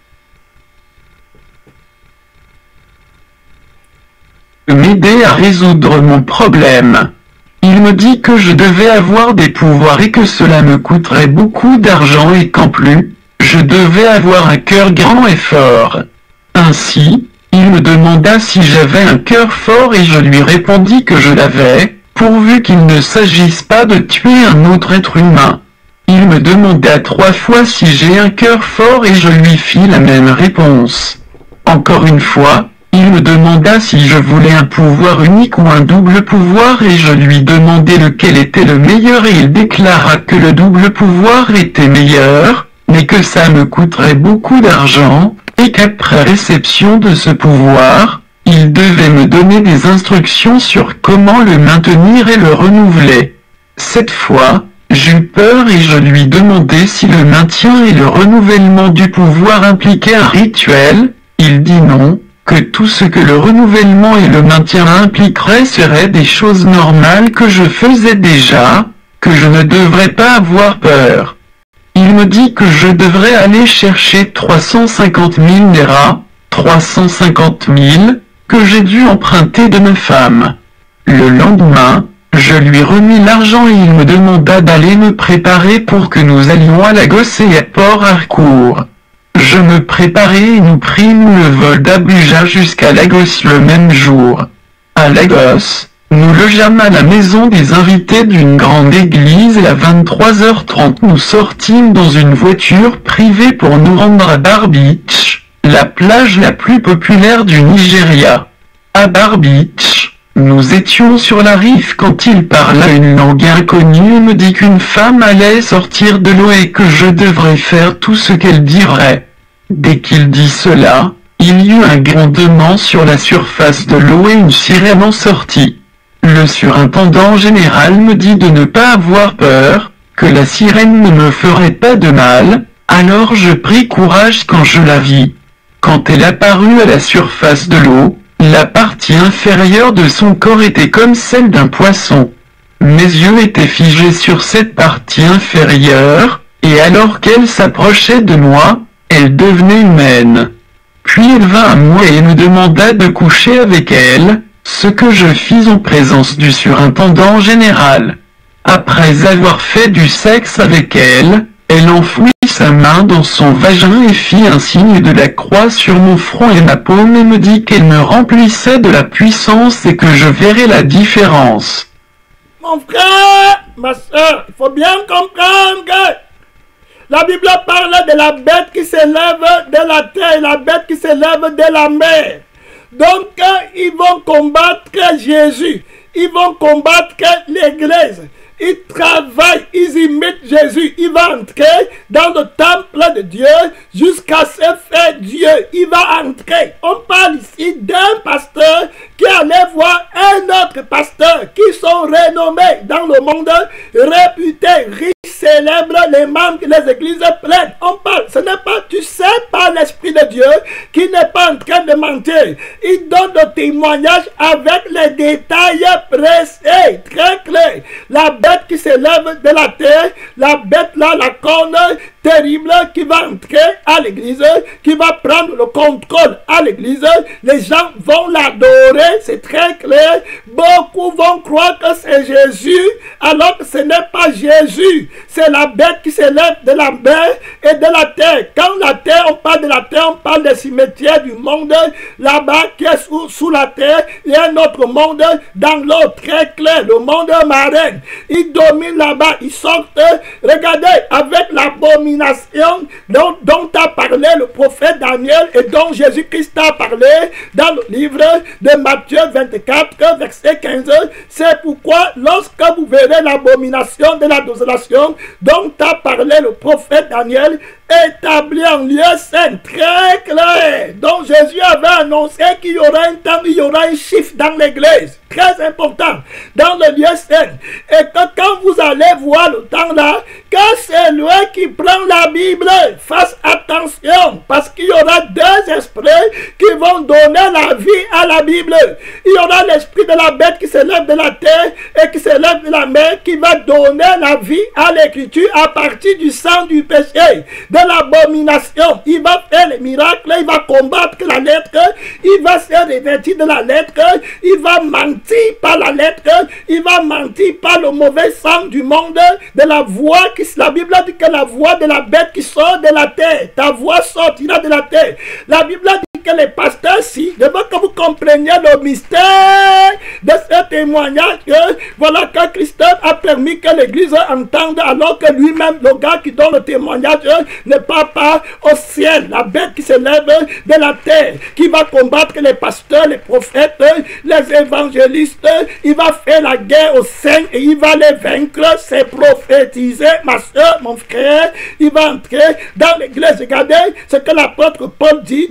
M'aider à résoudre mon problème. Il me dit que je devais avoir des pouvoirs et que cela me coûterait beaucoup d'argent et qu'en plus, je devais avoir un cœur grand et fort. Ainsi, il me demanda si j'avais un cœur fort et je lui répondis que je l'avais, pourvu qu'il ne s'agisse pas de tuer un autre être humain. Il me demanda 3 fois si j'ai un cœur fort et je lui fis la même réponse. Encore une fois, il me demanda si je voulais un pouvoir unique ou un double pouvoir et je lui demandai lequel était le meilleur et il déclara que le double pouvoir était meilleur, mais que ça me coûterait beaucoup d'argent, et qu'après réception de ce pouvoir, il devait me donner des instructions sur comment le maintenir et le renouveler. Cette fois, j'eus peur et je lui demandai si le maintien et le renouvellement du pouvoir impliquaient un rituel. Il dit non, que tout ce que le renouvellement et le maintien impliqueraient seraient des choses normales que je faisais déjà, que je ne devrais pas avoir peur. Il me dit que je devrais aller chercher 350 000 Nera, 350 000, que j'ai dû emprunter de ma femme. Le lendemain, Je lui remis l'argent et il me demanda d'aller me préparer pour que nous allions à Lagos et à Port Harcourt. Je me préparai et nous prîmes le vol d'Abuja jusqu'à Lagos le même jour. À Lagos, nous logeâmes à la maison des invités d'une grande église et à 23h30 nous sortîmes dans une voiture privée pour nous rendre à Bar Beach, la plage la plus populaire du Nigeria. À Bar Beach, nous étions sur la rive quand il parla une langue inconnue et me dit qu'une femme allait sortir de l'eau et que je devrais faire tout ce qu'elle dirait. Dès qu'il dit cela, il y eut un grondement sur la surface de l'eau et une sirène en sortit. Le surintendant général me dit de ne pas avoir peur, que la sirène ne me ferait pas de mal, alors je pris courage quand je la vis. Quand elle apparut à la surface de l'eau, la partie inférieure de son corps était comme celle d'un poisson. Mes yeux étaient figés sur cette partie inférieure, et alors qu'elle s'approchait de moi, elle devenait humaine. Puis elle vint à moi et me demanda de coucher avec elle, ce que je fis en présence du surintendant général. Après avoir fait du sexe avec elle, elle enfouit sa main dans son vagin et fit un signe de la croix sur mon front et ma paume et me dit qu'elle me remplissait de la puissance et que je verrais la différence. Mon frère, ma soeur, il faut bien comprendre que la Bible parle de la bête qui s'élève de la terre et la bête qui s'élève de la mer. Donc, ils vont combattre Jésus. Ils vont combattre l'Église. Ils travaillent, ils imitent Jésus. Il va entrer dans le temple de Dieu jusqu'à se faire Dieu. Il va entrer. On parle ici d'un pasteur qui allait voir un autre pasteur qui sont renommés dans le monde, réputés, riches, célèbres, les membres, les églises pleines. On parle, ce n'est pas, tu sais pas l'Esprit de Dieu qui n'est pas en train de mentir. Il donne le témoignage avec les détails précis, très clairs. La bête qui s'élève de la terre, la bête là, la corne terrible qui va entrer à l'église, qui va prendre le contrôle à l'église. Les gens vont l'adorer, c'est très clair. Beaucoup vont croire que c'est Jésus, alors que ce n'est pas Jésus. C'est la bête qui s'élève de la mer et de la terre. Quand la terre, on parle de la terre, on parle des cimetières du monde, là-bas qui est sous la terre. Il y a un autre monde dans l'eau, très clair, le monde marin. Ils dominent là-bas, ils sortent. Regardez, avec l'abomination dont a parlé le prophète Daniel et dont Jésus-Christ a parlé dans le livre de Matthieu 24, verset 15. C'est pourquoi lorsque vous verrez l'abomination de la désolation dont a parlé le prophète Daniel, établi en lieu saint, très clair, dont Jésus avait annoncé qu'il y aura un temps, il y aura un chiffre dans l'église, très important, dans le lieu saint, et que quand vous allez voir le temps là, que c'est lui qui prend la Bible, fasse attention, parce qu'il y aura deux esprits qui vont donner la vie à la Bible. Il y aura l'esprit de la bête qui s'élève de la terre et qui s'élève de la mer, qui va donner la vie à l'écriture à partir du sang du péché, de l'abomination. Il va faire les miracles, il va combattre la lettre, il va se revêtir de la lettre, il va mentir par la lettre, il va mentir par le mauvais sang du monde, de la voix qui, la Bible dit que la voix de la bête qui sort de la terre, ta voix sortira de la terre. La Bible dit que les pasteurs, si, devant que vous compreniez le mystère de ce témoignage, voilà que Christophe a permis que l'église entende, alors que lui-même, le gars qui donne le témoignage, ne part pas au ciel. La bête qui s'élève de la terre, qui va combattre les pasteurs, les prophètes, les évangélistes, il va faire la guerre aux saints et il va les vaincre, c'est prophétisé, ma soeur, mon frère, il va entrer dans l'église. Regardez ce que l'apôtre Paul dit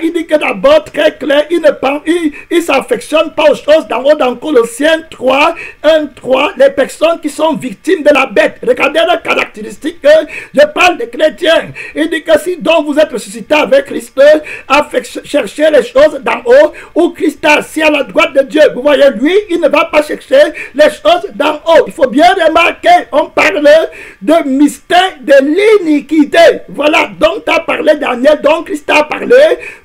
il dit que d'abord, très clair, il s'affectionne pas aux choses d'en haut, dans Colossiens 3, 1, 3, les personnes qui sont victimes de la bête. Regardez leurs caractéristiques, je parle des chrétiens. Il dit que si donc vous êtes ressuscité avec Christ, cherchez les choses d'en haut, où Christ est assis à la droite de Dieu. Vous voyez, lui, il ne va pas chercher les choses d'en haut. Il faut bien remarquer, on parle de mystère de l'iniquité. Voilà, dont a parlé Daniel, dont Christ a parlé,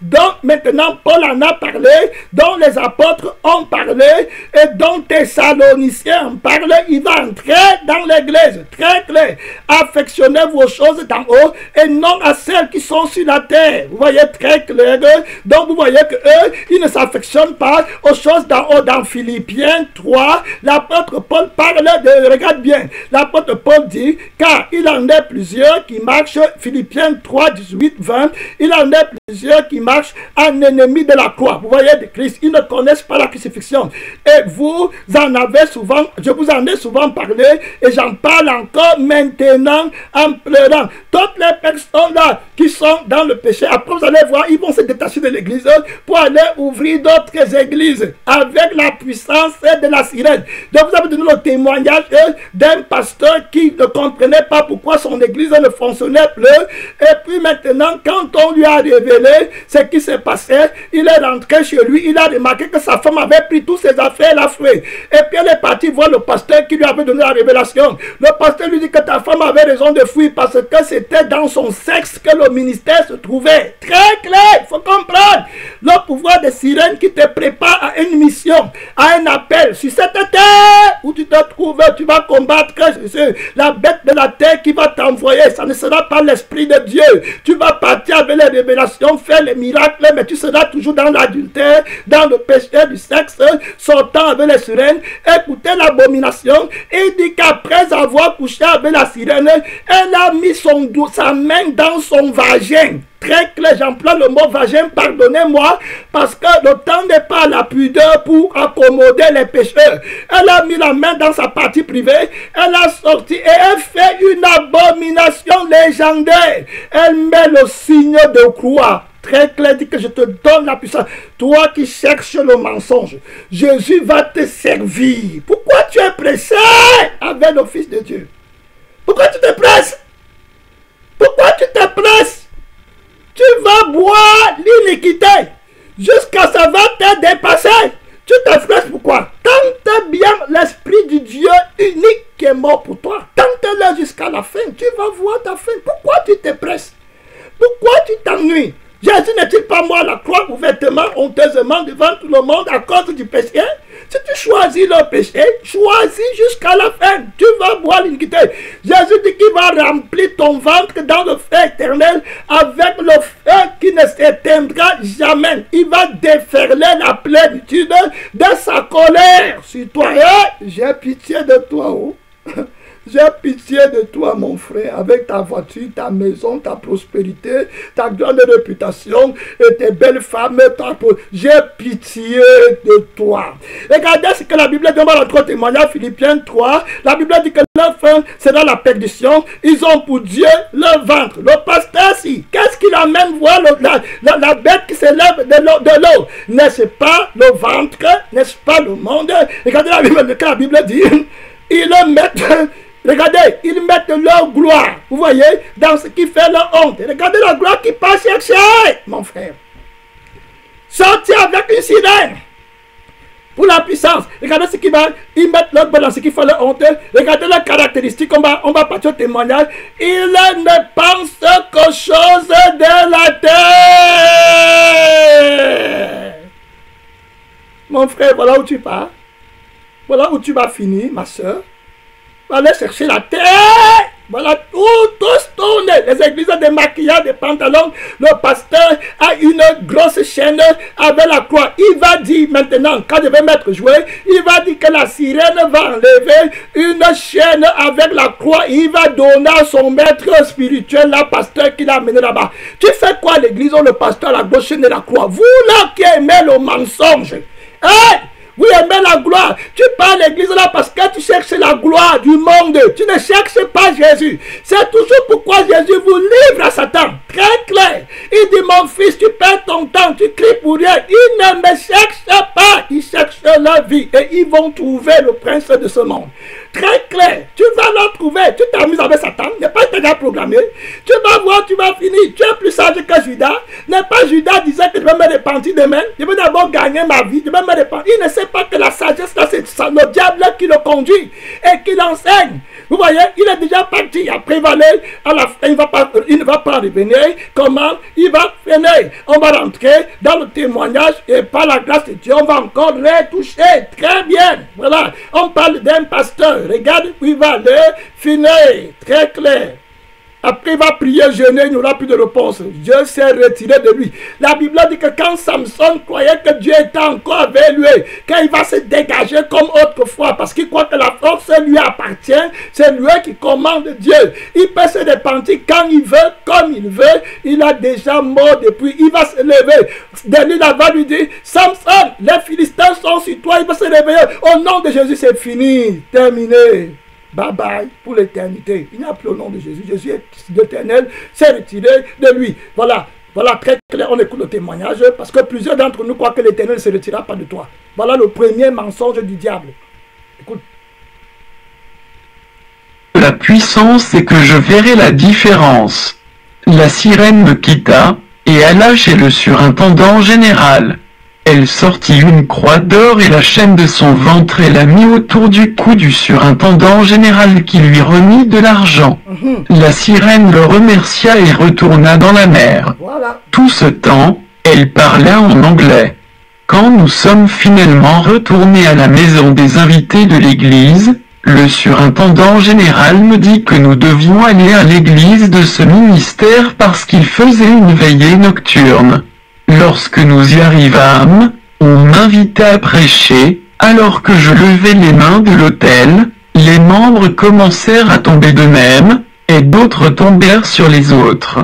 dont maintenant Paul en a parlé, dont les apôtres ont parlé, et dont Thessaloniciens ont parlé, il va entrer dans l'église. Très clair. Affectionnez-vous aux choses d'en haut et non à celles qui sont sur la terre. Vous voyez très clair. Donc vous voyez que eux, ils ne s'affectionnent pas aux choses d'en haut. Dans Philippiens 3, l'apôtre Paul parle de, regarde bien, l'apôtre Paul dit, car il en est plusieurs qui marchent, Philippiens 3, 18, 20, il en est plusieurs qui marchent en ennemi de la croix. Vous voyez, de Christ, ils ne connaissent pas la crucifixion. Et vous en avez souvent, je vous en ai souvent parlé, et j'en parle encore maintenant en pleurant. Toutes les personnes là qui sont dans le péché, après vous allez voir, ils vont se détacher de l'église pour aller ouvrir d'autres églises avec la puissance de la sirène. Donc vous avez donné le témoignage d'un pasteur qui ne comprenait pas pourquoi son église ne fonctionnait plus. Et puis maintenant, quand on lui a révélé ce qui s'est passé, il est rentré chez lui, il a remarqué que sa femme avait pris toutes ses affaires, elle a foué. Et puis elle est partie voir le pasteur qui lui avait donné la révélation. Le pasteur lui dit que ta femme avait raison de fuir parce que c'était dans son sexe que le ministère se trouvait. Très clair, il faut comprendre. Le pouvoir des sirènes qui te prépare à une mission, à un appel. Sur cette terre où tu te trouves, tu vas combattre la bête de la terre qui va t'envoyer. Ça ne sera pas l'esprit de Dieu. Tu vas partir avec les révélations, faire les miracles, mais tu seras toujours dans l'adultère, dans le péché du sexe, sortant avec les sirènes. Écoutez l'abomination. Il dit qu'après avoir couché avec la sirène, elle a mis sa main dans son vagin. Très clair, j'emploie le mot vagin, pardonnez-moi, parce que le temps n'est pas la pudeur pour accommoder les pécheurs. Elle a mis la main dans sa partie privée, elle a sorti et elle fait une abomination légendaire. Elle met le signe de croix. Très clair, dit que je te donne la puissance. Toi qui cherches le mensonge, Jésus va te servir. Pourquoi tu es pressé avec le Fils de Dieu? Pourquoi tu te presses? Pourquoi tu te presses? Tu vas boire l'iniquité jusqu'à ça va te dépasser. Tu te fresses pourquoi? Tente bien l'esprit du Dieu unique qui est mort pour toi. Tente-le jusqu'à la fin. Tu vas voir ta fin. Pourquoi tu te presses? Pourquoi tu t'ennuies? Jésus n'est-il pas mort à la croix ouvertement, honteusement devant tout le monde à cause du péché? Si tu choisis le péché, choisis jusqu'à la fin. Tu vas boire l'iniquité. Jésus dit qu'il va remplir ton ventre dans le feu éternel avec le feu qui ne s'éteindra jamais. Il va déferler la plénitude de sa colère sur toi. J'ai pitié de toi. Oh. J'ai pitié de toi, mon frère, avec ta voiture, ta maison, ta prospérité, ta grande réputation et tes belles femmes. J'ai pitié de toi. Regardez ce que la Bible dit dans notre témoignage, Philippiens 3. La Bible dit que leur fin sera la perdition. Ils ont pour Dieu leur ventre. Le pasteur, si, qu'est-ce qu'il amène voir la bête qui s'élève de l'eau? N'est-ce pas le ventre? N'est-ce pas le monde? Regardez la Bible dit, ils le mettent. Regardez, ils mettent leur gloire, vous voyez, dans ce qui fait leur honte. Regardez la gloire qui passe chercher, mon frère. Sortir avec une sirène pour la puissance. Regardez ce qui va, ils mettent leur gloire dans ce qui fait leur honte. Regardez leurs caractéristiques, on va partir au témoignage. Ils ne pensent qu'aux choses de la terre. Mon frère, voilà où tu pars. Voilà où tu vas finir, ma soeur. Allez chercher la terre. Voilà, tous tournent. Les églises de maquillage, des pantalons. Le pasteur a une grosse chaîne avec la croix. Il va dire maintenant, quand je vais mettre joué, il va dire que la sirène va enlever une chaîne avec la croix. Il va donner à son maître spirituel, la pasteur qui l'a amené là-bas. Tu fais quoi l'église où le pasteur à la gauche de la croix? Vous là qui aimez le mensonge. Hey! Vous aimez la gloire. Tu pars à l'église là parce que tu cherches la gloire du monde. Tu ne cherches pas Jésus. C'est toujours pourquoi Jésus vous livre à Satan. Très clair. Il dit, mon fils, tu perds ton temps, tu cries pour rien. Ils ne me cherchent pas. Ils cherchent la vie. Et ils vont trouver le prince de ce monde. Très clair. Tu vas le trouver. Tu t'amuses avec Satan. N'est pas déjà programmé. Tu vas voir, tu vas finir. Tu es plus sage que Judas. N'est pas Judas disait que je vais me repentir demain. Je vais d'abord gagner ma vie. Je vais me repentir. Il ne sait pas que la sagesse là, c'est le diable qui le conduit et qui l'enseigne. Vous voyez, il est déjà parti. Après, il va aller à la fin. Il ne va pas revenir. Comment? Il va Venez, on va rentrer dans le témoignage et par la grâce de Dieu, on va encore retoucher. Très bien. Voilà, on parle d'un pasteur. Regarde où il va aller. Finir. Très clair. Après, il va prier, jeûner, il n'y aura plus de réponse. Dieu s'est retiré de lui. La Bible dit que quand Samson croyait que Dieu était encore avec lui, quand il va se dégager comme autrefois, parce qu'il croit que la force lui appartient, c'est lui qui commande Dieu. Il peut se repentir quand il veut, comme il veut. Il a déjà mort depuis. Il va se lever. Delilah va lui dire, Samson, les Philistins sont sur toi. Il va se réveiller. Au nom de Jésus, c'est fini. Terminé. Bye bye pour l'éternité. Il n'y a plus au nom de Jésus. Jésus est l'éternel, s'est retiré de lui. Voilà, voilà, très clair. On écoute le témoignage parce que plusieurs d'entre nous croient que l'éternel ne se retirera pas de toi. Voilà le premier mensonge du diable. Écoute. La puissance, c'est que je verrai la différence. La sirène me quitta, et alla chez le surintendant général. Elle sortit une croix d'or et la chaîne de son ventre et la mit autour du cou du surintendant général qui lui remit de l'argent. La sirène le remercia et retourna dans la mer. Voilà. Tout ce temps, elle parla en anglais. Quand nous sommes finalement retournés à la maison des invités de l'église, le surintendant général me dit que nous devions aller à l'église de ce ministère parce qu'il faisait une veillée nocturne. Lorsque nous y arrivâmes, on m'invita à prêcher, alors que je levais les mains de l'autel, les membres commencèrent à tomber d'eux-mêmes, et d'autres tombèrent sur les autres.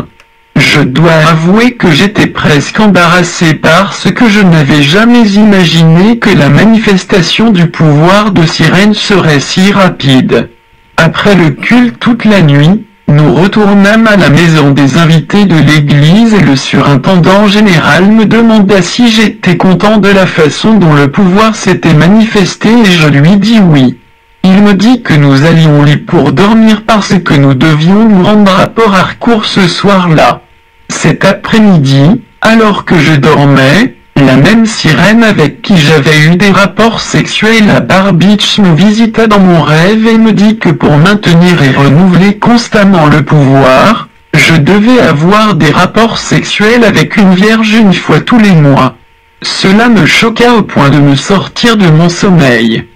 Je dois avouer que j'étais presque embarrassé parce que je n'avais jamais imaginé que la manifestation du pouvoir de sirène serait si rapide. Après le culte toute la nuit, nous retournâmes à la maison des invités de l'église et le surintendant général me demanda si j'étais content de la façon dont le pouvoir s'était manifesté et je lui dis oui. Il me dit que nous allions au lit pour dormir parce que nous devions nous rendre à Port-Harcourt ce soir-là. Cet après-midi, alors que je dormais, la même sirène avec qui j'avais eu des rapports sexuels à Bar Beach me visita dans mon rêve et me dit que pour maintenir et renouveler constamment le pouvoir, je devais avoir des rapports sexuels avec une vierge une fois tous les mois. Cela me choqua au point de me sortir de mon sommeil.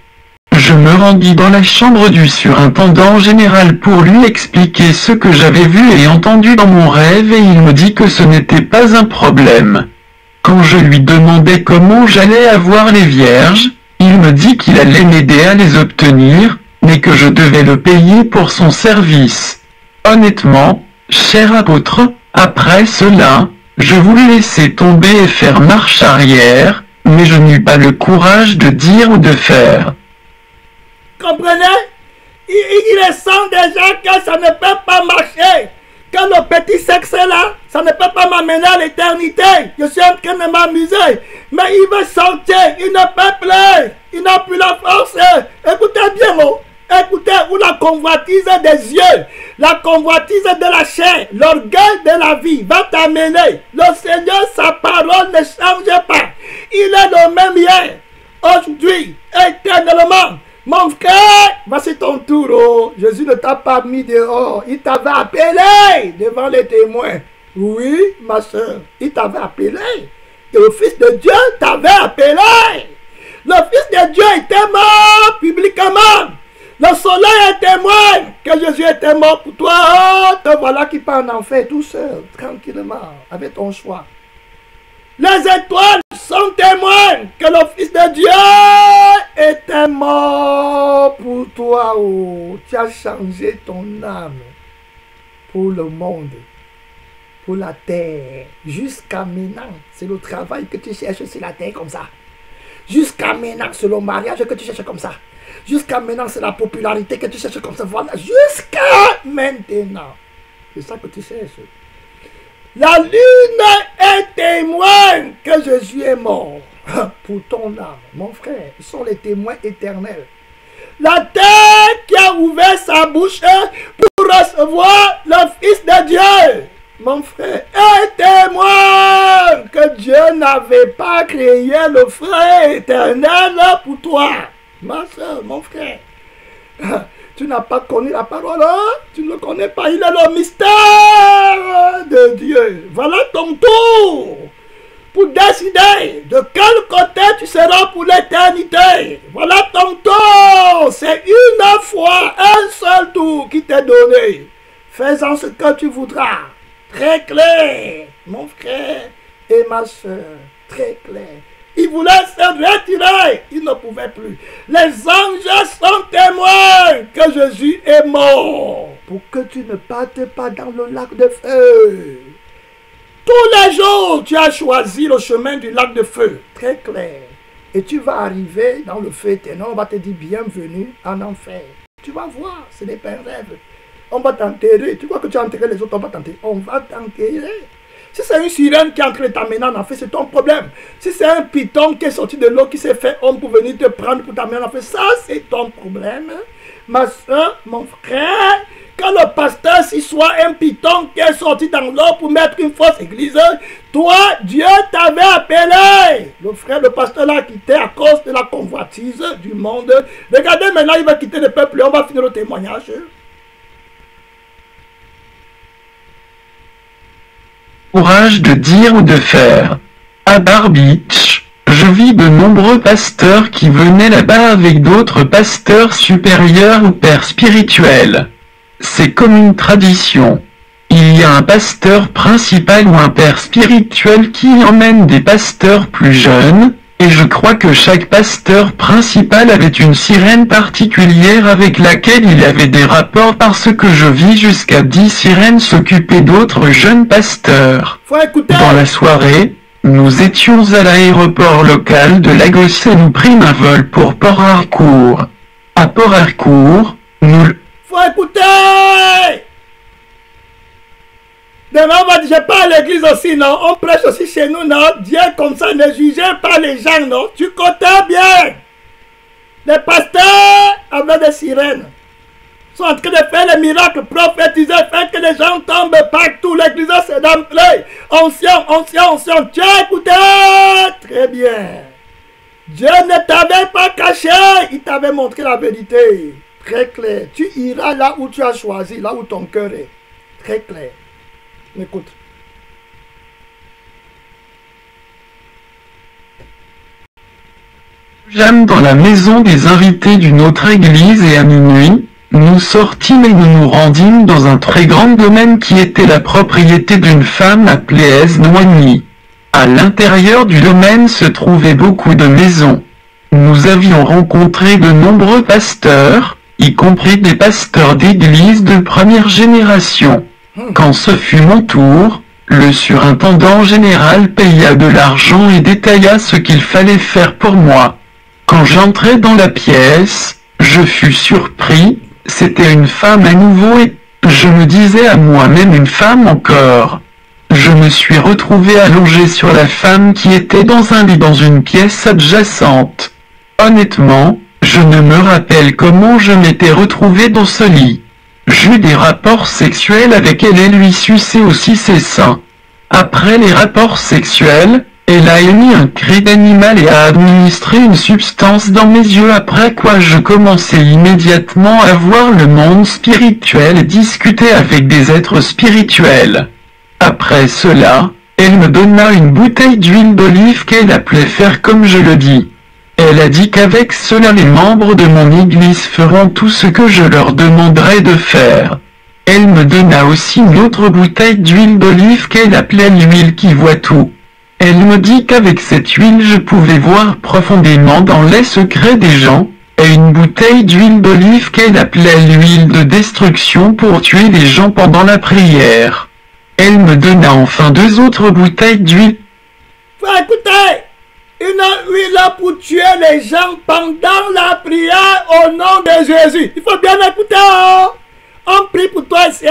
Je me rendis dans la chambre du surintendant général pour lui expliquer ce que j'avais vu et entendu dans mon rêve et il me dit que ce n'était pas un problème. Quand je lui demandais comment j'allais avoir les vierges, il me dit qu'il allait m'aider à les obtenir, mais que je devais le payer pour son service. Honnêtement, cher apôtre, après cela, je voulais laisser tomber et faire marche arrière, mais je n'eus pas le courage de dire ou de faire. Comprenez? Il sent déjà que ça ne peut pas marcher. Que le petit sexe là, ça ne peut pas m'amener à l'éternité. Je suis en train de m'amuser. Mais il veut sortir, il ne peut plus. Il n'a plus la force. Écoutez bien, oh. Écoutez, où la convoitise des yeux, la convoitise de la chair, l'orgueil de la vie va t'amener. Le Seigneur, sa parole ne change pas. Il est le même hier, aujourd'hui, éternellement. Mon frère, voici ton tour. Oh. Jésus ne t'a pas mis dehors. Il t'avait appelé devant les témoins. Oui, ma soeur, il t'avait appelé. Et le Fils de Dieu t'avait appelé. Le Fils de Dieu était mort publiquement. Le soleil est témoin que Jésus était mort pour toi. Oh, te voilà qui part en enfer tout seul, tranquillement, avec ton choix. Les étoiles sont témoins que le Fils de Dieu était mort pour toi. Oh, tu as changé ton âme pour le monde, pour la terre. Jusqu'à maintenant, c'est le travail que tu cherches sur la terre comme ça. Jusqu'à maintenant, c'est le mariage que tu cherches comme ça. Jusqu'à maintenant, c'est la popularité que tu cherches comme ça. Voilà, jusqu'à maintenant. C'est ça que tu cherches. La lune est témoin que Jésus est mort pour ton âme. Mon frère, ils sont les témoins éternels. La terre qui a ouvert sa bouche pour recevoir le Fils de Dieu. Mon frère, est témoin que Dieu n'avait pas créé le feu éternel pour toi. Ma soeur, mon frère. Tu n'as pas connu la parole, hein? Tu ne le connais pas. Il est le mystère de Dieu. Voilà ton tour pour décider de quel côté tu seras pour l'éternité. Voilà ton tour. C'est une fois, un seul tour qui t'est donné. Fais-en ce que tu voudras. Très clair, mon frère et ma soeur. Très clair. Il voulait se retirer. Il ne pouvait plus. Les anges sont témoins que Jésus est mort. Pour que tu ne partes pas dans le lac de feu. Tous les jours, tu as choisi le chemin du lac de feu. Très clair. Et tu vas arriver dans le feu éternel. On va te dire bienvenue en enfer. Tu vas voir, ce n'est pas un rêve. On va t'enterrer. Tu vois que tu as enterré les autres, on va t'enterrer. On va t'enterrer. Si c'est une sirène qui est en train de t'amener en enfer, c'est ton problème. Si c'est un python qui est sorti de l'eau, qui s'est fait homme pour venir te prendre pour t'amener en enfer, ça c'est ton problème. Ma soeur, mon frère, quand le pasteur, s'il soit un python qui est sorti dans l'eau pour mettre une fausse église, toi, Dieu t'avait appelé. Le frère, le pasteur l'a quitté à cause de la convoitise du monde. Regardez maintenant, il va quitter le peuple et on va finir le témoignage. Courage de dire ou de faire. À Bar Beach, je vis de nombreux pasteurs qui venaient là-bas avec d'autres pasteurs supérieurs ou pères spirituels. C'est comme une tradition. Il y a un pasteur principal ou un père spirituel qui emmène des pasteurs plus jeunes, et je crois que chaque pasteur principal avait une sirène particulière avec laquelle il avait des rapports parce que je vis jusqu'à 10 sirènes s'occuper d'autres jeunes pasteurs. Faut écouter. Dans la soirée, nous étions à l'aéroport local de Lagos et nous prîmes un vol pour Port Harcourt. À Port Harcourt, nous... Faut écouter. Demain, on va dire, je pas à l'église aussi, non? On prêche aussi chez nous, non? Dieu comme ça, ne jugez pas les gens, non? Tu comptes bien. Les pasteurs avec des sirènes sont en train de faire les miracles, prophétiser, faire que les gens tombent partout. L'église, c'est d'entrée. Ancien. Tu as écouté? Très bien. Dieu ne t'avait pas caché. Il t'avait montré la vérité. Très clair. Tu iras là où tu as choisi, là où ton cœur est. Très clair. Écoute. J'aime dans la maison des invités d'une autre église et à minuit, nous sortîmes et nous nous rendîmes dans un très grand domaine qui était la propriété d'une femme appelée Esnoani. À l'intérieur du domaine se trouvaient beaucoup de maisons. Nous avions rencontré de nombreux pasteurs, y compris des pasteurs d'église de première génération. Quand ce fut mon tour, le surintendant général paya de l'argent et détailla ce qu'il fallait faire pour moi. Quand j'entrai dans la pièce, je fus surpris, c'était une femme à nouveau et je me disais à moi-même une femme encore. Je me suis retrouvé allongé sur la femme qui était dans un lit dans une pièce adjacente. Honnêtement, je ne me rappelle comment je m'étais retrouvé dans ce lit. J'eus des rapports sexuels avec elle et lui suçai aussi ses seins. Après les rapports sexuels, elle a émis un cri d'animal et a administré une substance dans mes yeux après quoi je commençai immédiatement à voir le monde spirituel et discuter avec des êtres spirituels. Après cela, elle me donna une bouteille d'huile d'olive qu'elle appelait faire comme je le dis. Elle a dit qu'avec cela les membres de mon église feront tout ce que je leur demanderai de faire. Elle me donna aussi une autre bouteille d'huile d'olive qu'elle appelait l'huile qui voit tout. Elle me dit qu'avec cette huile je pouvais voir profondément dans les secrets des gens, et une bouteille d'huile d'olive qu'elle appelait l'huile de destruction pour tuer les gens pendant la prière. Elle me donna enfin 2 autres bouteilles d'huile. Faut écouter. Une huile pour tuer les gens pendant la prière au nom de Jésus. Il faut bien écouter. Oh. On prie pour toi ici.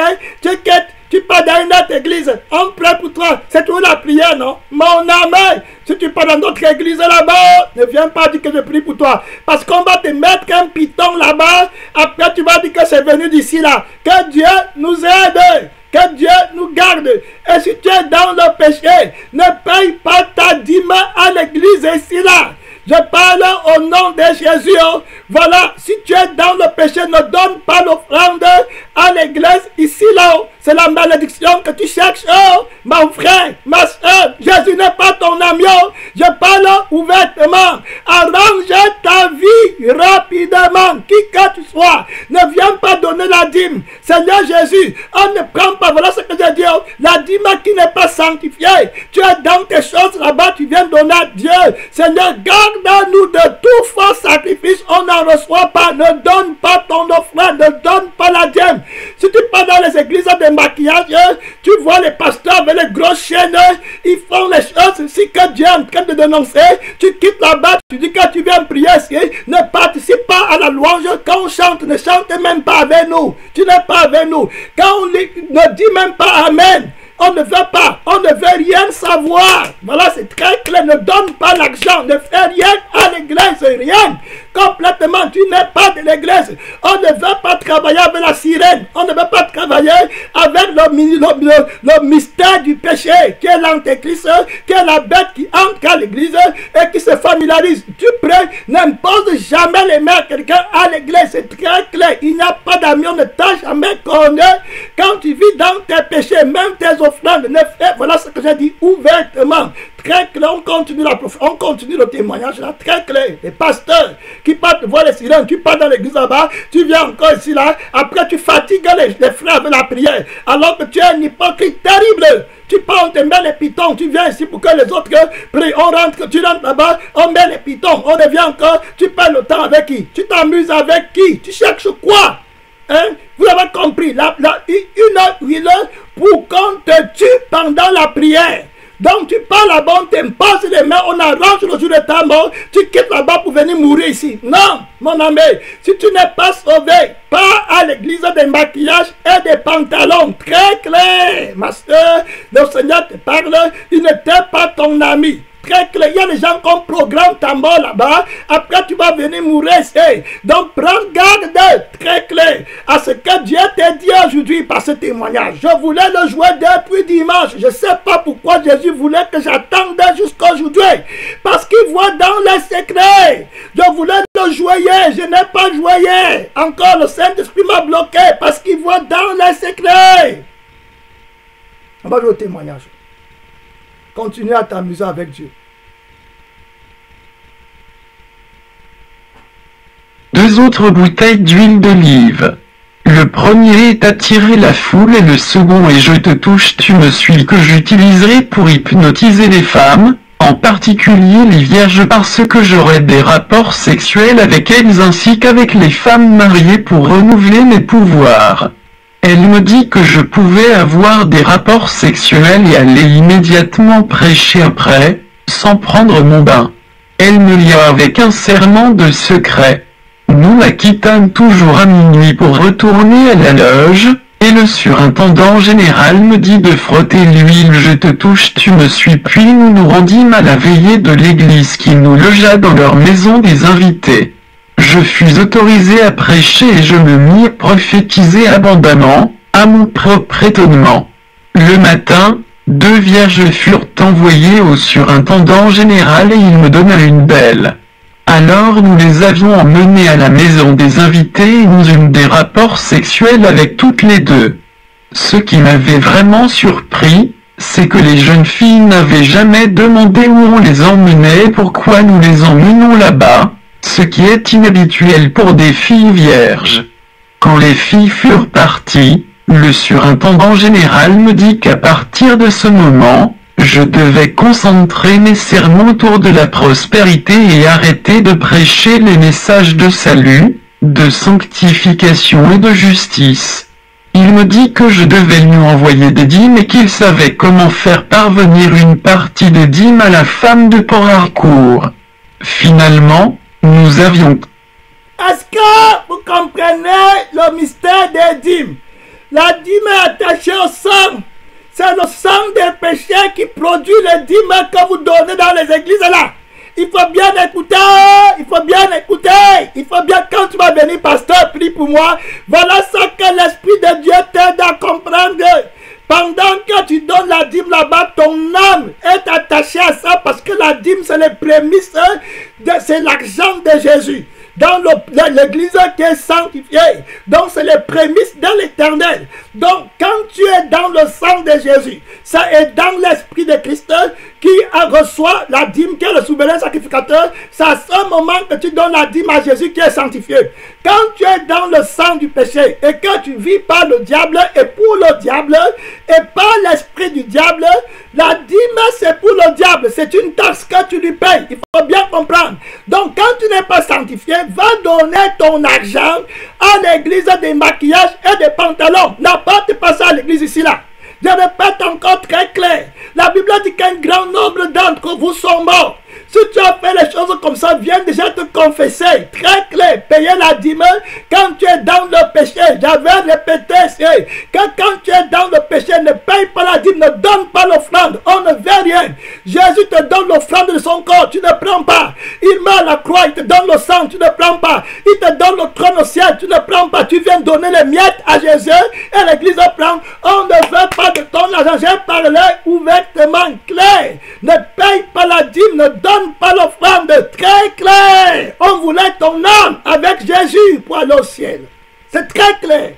Tu pars dans une autre église. On prie pour toi. C'est toujours la prière, non? Mon ami, si tu pars dans d'autres églises là-bas, ne viens pas dire que je prie pour toi. Parce qu'on va te mettre un python là-bas. Après, tu vas dire que c'est venu d'ici là. Que Dieu nous aide. Que Dieu nous garde. Et si tu es dans le péché, ne paye pas ta dîme à l'église ici là. Je parle au nom de Jésus. Voilà, si tu es dans le péché, ne donne pas l'offrande à l'église ici, là. C'est la malédiction que tu cherches. Oh, mon frère, ma soeur, Jésus n'est pas ton ami. Je parle ouvertement. Arrange ta vie rapidement. Qui que tu sois, ne viens pas donner la dîme. Seigneur Jésus, on ne prend pas. Voilà ce que je dis. La dîme qui n'est pas sanctifiée. Tu es dans tes choses là-bas, tu viens donner à Dieu. Seigneur, garde-nous de tout faux sacrifice. On n'en reçoit pas. Ne donne pas ton offrande. Ne donne pas la dîme. Si tu pars dans les églises de maquillage, tu vois les pasteurs avec les grosses chaînes, ils font les choses ici que Dieu est en train de dénoncer. Tu quittes là-bas, tu dis que tu viens prier ici, ne participe pas à la louange. Quand on chante, ne chante même pas avec nous. Tu n'es pas avec nous. Quand on ne dit même pas Amen, on ne veut pas, on ne veut rien savoir. Voilà, c'est très clair. Ne donne pas l'argent, ne fais rien à l'église, rien. Complètement, tu n'es pas de l'église. On ne veut pas travailler avec la sirène. On ne veut pas travailler avec le mystère du péché, qui est l'antéchrist, qui est la bête qui entre à l'église et qui se familiarise. Tu pries, n'impose jamais les mains à quelqu'un à l'église. C'est très clair. Il n'y a pas d'amis, on ne t'a jamais connu. Quand tu vis dans tes péchés, même tes offrandes, ne fais, voilà ce que j'ai dit ouvertement. Très clair, on continue le témoignage là, très clair. Les pasteurs qui partent voir les sirènes, tu pars dans l'église là-bas, tu viens encore ici là, après tu fatigues les frères avec la prière, alors que tu es un hypocrite terrible. Tu pars, on te met les pitons, tu viens ici pour que les autres prient, on rentre, tu rentres là-bas, on met les pitons, on revient encore, tu perds le temps avec qui? Tu t'amuses avec qui? Tu cherches quoi? Hein? Vous avez compris, une heure pour qu'on te tue pendant la prière. Donc tu pars là-bas, on t'impose les mains, on arrange le jour de ta mort, tu quittes là-bas pour venir mourir ici. Non, mon ami, si tu n'es pas sauvé, pas à l'église des maquillages et des pantalons. Très clair, ma soeur, le Seigneur te parle, il n'était pas ton ami. Très clair, il y a des gens qu'on programme ta mort là-bas, après tu vas venir mourir ici. Donc prends garde, très clair, à ce que Dieu t'a dit aujourd'hui par ce témoignage. Je voulais le jouer depuis dimanche. Je ne sais pas pourquoi Jésus voulait que j'attende jusqu'à aujourd'hui. Parce qu'il voit dans les secrets. Je voulais le jouer hier, je n'ai pas joué hier. Encore le Saint-Esprit m'a bloqué parce qu'il voit dans les secrets. On va jouer au témoignage. Continue à t'amuser avec Dieu. 2 autres bouteilles d'huile d'olive. Le premier est attirer la foule et le second est je te touche, tu me suis que j'utiliserai pour hypnotiser les femmes, en particulier les vierges parce que j'aurai des rapports sexuels avec elles ainsi qu'avec les femmes mariées pour renouveler mes pouvoirs. Elle me dit que je pouvais avoir des rapports sexuels et aller immédiatement prêcher après, sans prendre mon bain. Elle me lia avec un serment de secret. Nous la quittâmes toujours à minuit pour retourner à la loge, et le surintendant général me dit de frotter l'huile je te touche tu me suis puis nous nous rendîmes à la veillée de l'église qui nous logea dans leur maison des invités. Je fus autorisé à prêcher et je me mis à prophétiser abondamment, à mon propre étonnement. Le matin, 2 vierges furent envoyées au surintendant général et il me donna une belle. Alors nous les avions emmenées à la maison des invités et nous eûmes des rapports sexuels avec toutes les 2. Ce qui m'avait vraiment surpris, c'est que les jeunes filles n'avaient jamais demandé où on les emmenait et pourquoi nous les emmenions là-bas, ce qui est inhabituel pour des filles vierges. Quand les filles furent parties, le surintendant général me dit qu'à partir de ce moment, je devais concentrer mes sermons autour de la prospérité et arrêter de prêcher les messages de salut, de sanctification et de justice. Il me dit que je devais lui envoyer des dîmes et qu'il savait comment faire parvenir une partie des dîmes à la femme de Port-Harcourt. Finalement, nous avions... Est-ce que vous comprenez le mystère des dîmes? La dîme est attachée au sang. C'est le sang des péchés qui produit les dîmes que vous donnez dans les églises là. Il faut bien écouter, il faut bien écouter, il faut bien, quand tu vas venir, pasteur, prie pour moi. Voilà ce que l'Esprit de Dieu t'aide à comprendre. Pendant que tu donnes la dîme là-bas, ton âme est attachée à ça parce que la dîme, c'est les prémices, c'est l'argent de Jésus. Dans l'église qui est sanctifiée. Donc, c'est les prémices de l'éternel. Donc, quand tu es dans le sang de Jésus, ça est dans l'esprit de Christ qui reçoit la dîme, qui est le souverain sacrificateur. C'est à ce moment que tu donnes la dîme à Jésus qui est sanctifié. Quand tu es dans le sang du péché et que tu vis par le diable et pour le diable et par l'esprit du diable, la dîme c'est pour le diable. C'est une taxe que tu lui payes. Il faut bien comprendre. Donc, quand tu n'es pas sanctifié, va donner ton argent à l'église des maquillages et des pantalons. N'apporte pas ça à l'église ici là. Je répète encore très clair. La Bible dit qu'un grand nombre d'entre vous sont morts. Si tu as fait les choses comme ça, viens déjà te confesser. Très clair. Payer la dîme quand tu es dans le péché. J'avais répété que quand tu es dans le péché, ne paye pas la dîme, ne donne pas l'offrande. On ne veut rien. Jésus te donne l'offrande de son corps. Tu ne prends pas. Il meurt à la croix. Il te donne le sang. Tu ne prends pas. Il te donne le trône au ciel. Tu ne prends pas. Tu viens donner les miettes à Jésus et l'église prend. On ne veut pas de ton argent. J'ai parlé ouvertement clair. Ne paye pas la dîme. Ne donne pas l'offrande, très clair. On voulait ton âme avec Jésus pour aller au ciel. C'est très clair.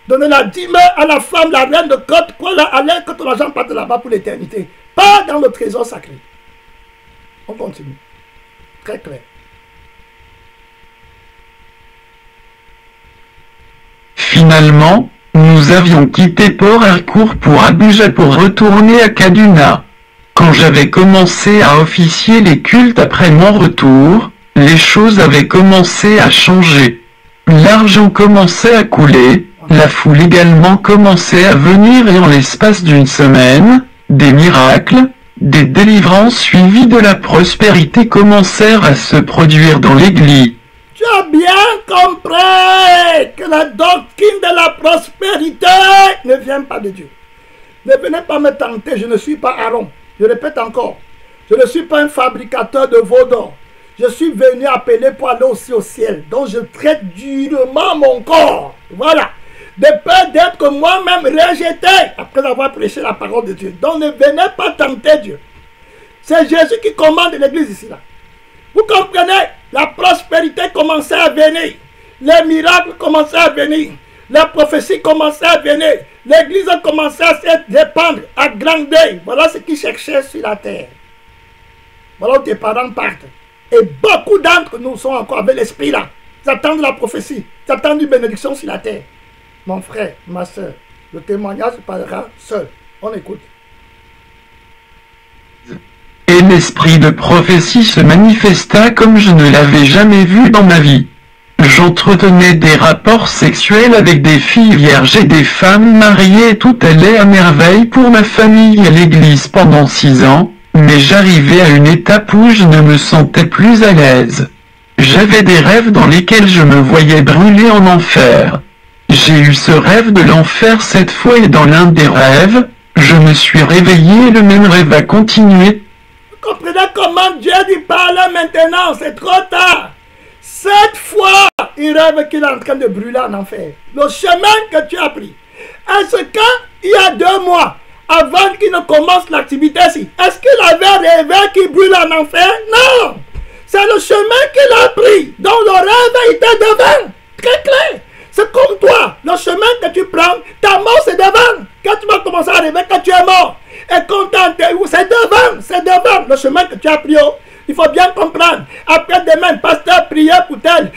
Donner la dîme à la femme, la reine de Côte, quoi là, allez que ton argent parte là-bas pour l'éternité. Pas dans le trésor sacré. On continue. Très clair. Finalement, nous avions quitté Port Harcourt pour Abuja pour retourner à Kaduna. Quand j'avais commencé à officier les cultes après mon retour, les choses avaient commencé à changer. L'argent commençait à couler, la foule également commençait à venir et en l'espace d'une semaine, des miracles, des délivrances suivies de la prospérité commencèrent à se produire dans l'église. Tu as bien compris que la doctrine de la prospérité ne vient pas de Dieu. Ne venez pas me tenter, je ne suis pas Aaron. Je répète encore, je ne suis pas un fabricateur de veau d'or. Je suis venu appeler pour aller aussi au ciel. Donc je traite durement mon corps. Voilà. De peur d'être moi-même rejeté après avoir prêché la parole de Dieu. Donc ne venez pas tenter Dieu. C'est Jésus qui commande l'église ici là. Vous comprenez? La prospérité commençait à venir. Les miracles commençaient à venir. La prophétie commençait à venir. L'église a commencé à se répandre, à grandir. Voilà ce qu'ils cherchaient sur la terre. Voilà où tes parents partent. Et beaucoup d'entre nous sont encore avec l'esprit là. Ils attendent la prophétie. Ils attendent une bénédiction sur la terre. Mon frère, ma soeur, le témoignage parlera seul. On écoute. Et l'esprit de prophétie se manifesta comme je ne l'avais jamais vu dans ma vie. J'entretenais des rapports sexuels avec des filles vierges et des femmes mariées, tout allait à merveille pour ma famille et l'église pendant 6 ans, mais j'arrivais à une étape où je ne me sentais plus à l'aise. J'avais des rêves dans lesquels je me voyais brûler en enfer. J'ai eu ce rêve de l'enfer cette fois et dans l'un des rêves, je me suis réveillé et le même rêve a continué. Vous comprenez comment Dieu lui parle maintenant? C'est trop tard. Cette fois, il rêve qu'il est en train de brûler en enfer. Le chemin que tu as pris. Est-ce qu'il y a 2 mois, avant qu'il ne commence l'activité ici, est-ce qu'il avait rêvé qu'il brûle en enfer? Non! C'est le chemin qu'il a pris. Donc le rêve était devant. Très clair. C'est comme toi. Le chemin que tu prends, ta mort c'est devant. Quand tu vas commencer à rêver que tu es mort. Et quand c'est devant le chemin que tu as pris. Il faut bien comprendre. Après demain, pasteur, priez pour telle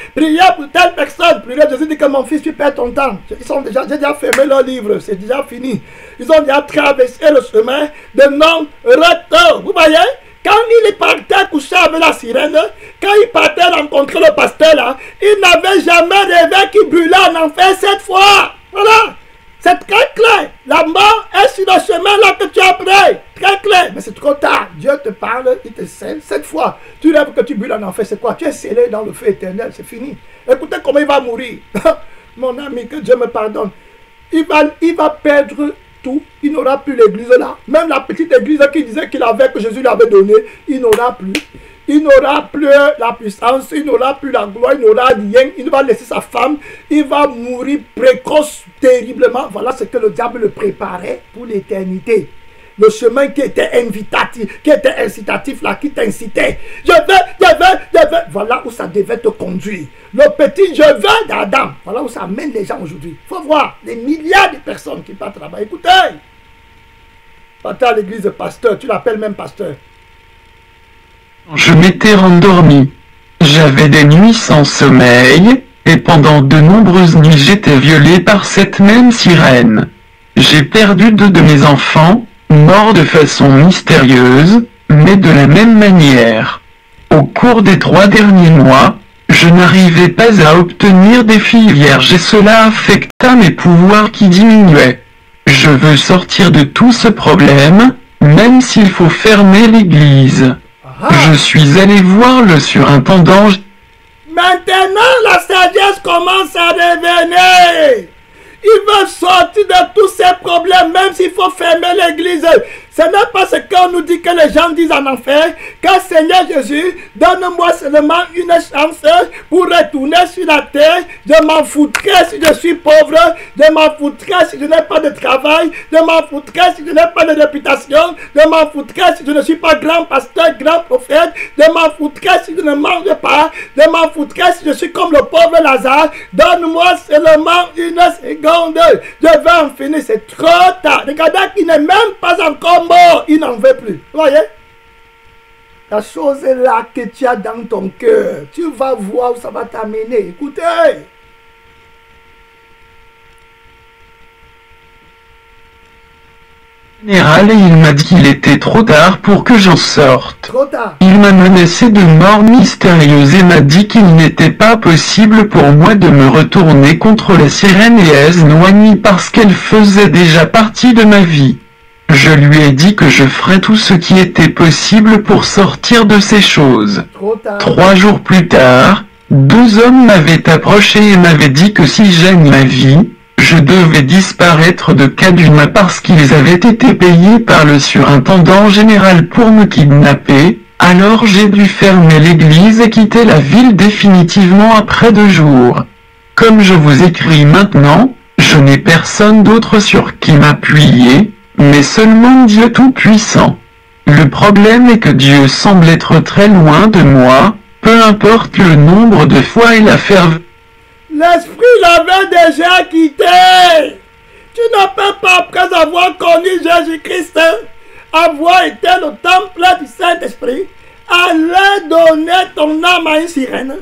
personne. Priez, Jésus dit que mon fils, tu perds ton temps. J'ai déjà fermé leur livre, c'est déjà fini. Ils ont déjà traversé le chemin de non-retour. Vous voyez? Quand il partait coucher avec la sirène, quand il partait rencontrer le pasteur là, il n'avait jamais rêvé qu'il brûlait en enfer cette fois. Voilà. C'est très clair. La mort est sur le chemin là que tu as pris. Très clair. Mais c'est trop tard. Dieu te parle, il te scelle. Cette fois, tu rêves que tu brûles en enfer. C'est quoi? Tu es scellé dans le feu éternel. C'est fini. Écoutez comment il va mourir. Mon ami, que Dieu me pardonne. Il va perdre tout. Il n'aura plus l'église là. Même la petite église qu'il disait qu'il avait, que Jésus lui avait donné, il n'aura plus. il n'aura plus la puissance, il n'aura plus la gloire, il n'aura rien, il va laisser sa femme, il va mourir précoce, terriblement. Voilà ce que le diable le préparait pour l'éternité. Le chemin qui était invitatif, qui était incitatif là, qui t'incitait. Je veux. Voilà où ça devait te conduire. Le petit je veux d'Adam. Voilà où ça amène les gens aujourd'hui. Il faut voir les milliards de personnes qui partent là-bas. Écoutez, partais à l'église de pasteur, tu l'appelles même pasteur. Je m'étais rendormi. J'avais des nuits sans sommeil, et pendant de nombreuses nuits j'étais violé par cette même sirène. J'ai perdu 2 de mes enfants, morts de façon mystérieuse, mais de la même manière. Au cours des 3 derniers mois, je n'arrivais pas à obtenir des filles vierges et cela affecta mes pouvoirs qui diminuaient. Je veux sortir de tout ce problème, même s'il faut fermer l'église. Je suis allé voir le surintendant. Maintenant, la sagesse commence à revenir. Il veut sortir de tous ces problèmes, même s'il faut fermer l'église. Ce n'est pas ce qu'on nous dit que les gens disent en enfer, que Seigneur Jésus, donne-moi seulement une chance pour retourner sur la terre. Je m'en foutrais si je suis pauvre, je m'en foutrais si je n'ai pas de travail, je m'en foutrais si je n'ai pas de réputation, je m'en foutrais si je ne suis pas grand pasteur, grand prophète, je m'en foutrais si je ne mange pas, je m'en foutrais si je suis comme le pauvre Lazare. Donne-moi seulement une seconde, je vais en finir, c'est trop tard. Regardez qu'il n'est même pas encore mort, il n'en veut plus. Vous voyez? La chose est là que tu as dans ton cœur. Tu vas voir où ça va t'amener. Écoutez. Général, et il m'a dit qu'il était trop tard pour que j'en sorte. Trop tard. Il m'a menacé de mort mystérieuse et m'a dit qu'il n'était pas possible pour moi de me retourner contre la sirène et Esnoigny parce qu'elle faisait déjà partie de ma vie. Je lui ai dit que je ferais tout ce qui était possible pour sortir de ces choses. 3 jours plus tard, 2 hommes m'avaient approché et m'avaient dit que si j'aime ma vie, je devais disparaître de Kaduna parce qu'ils avaient été payés par le surintendant général pour me kidnapper, alors j'ai dû fermer l'église et quitter la ville définitivement après 2 jours. Comme je vous écris maintenant, je n'ai personne d'autre sur qui m'appuyer, mais seulement Dieu Tout-Puissant. Le problème est que Dieu semble être très loin de moi, peu importe le nombre de fois et la ferveur. L'esprit l'avait déjà quitté. Tu ne peux pas, après avoir connu Jésus-Christ, avoir été le temple du Saint-Esprit, aller donner ton âme à une sirène,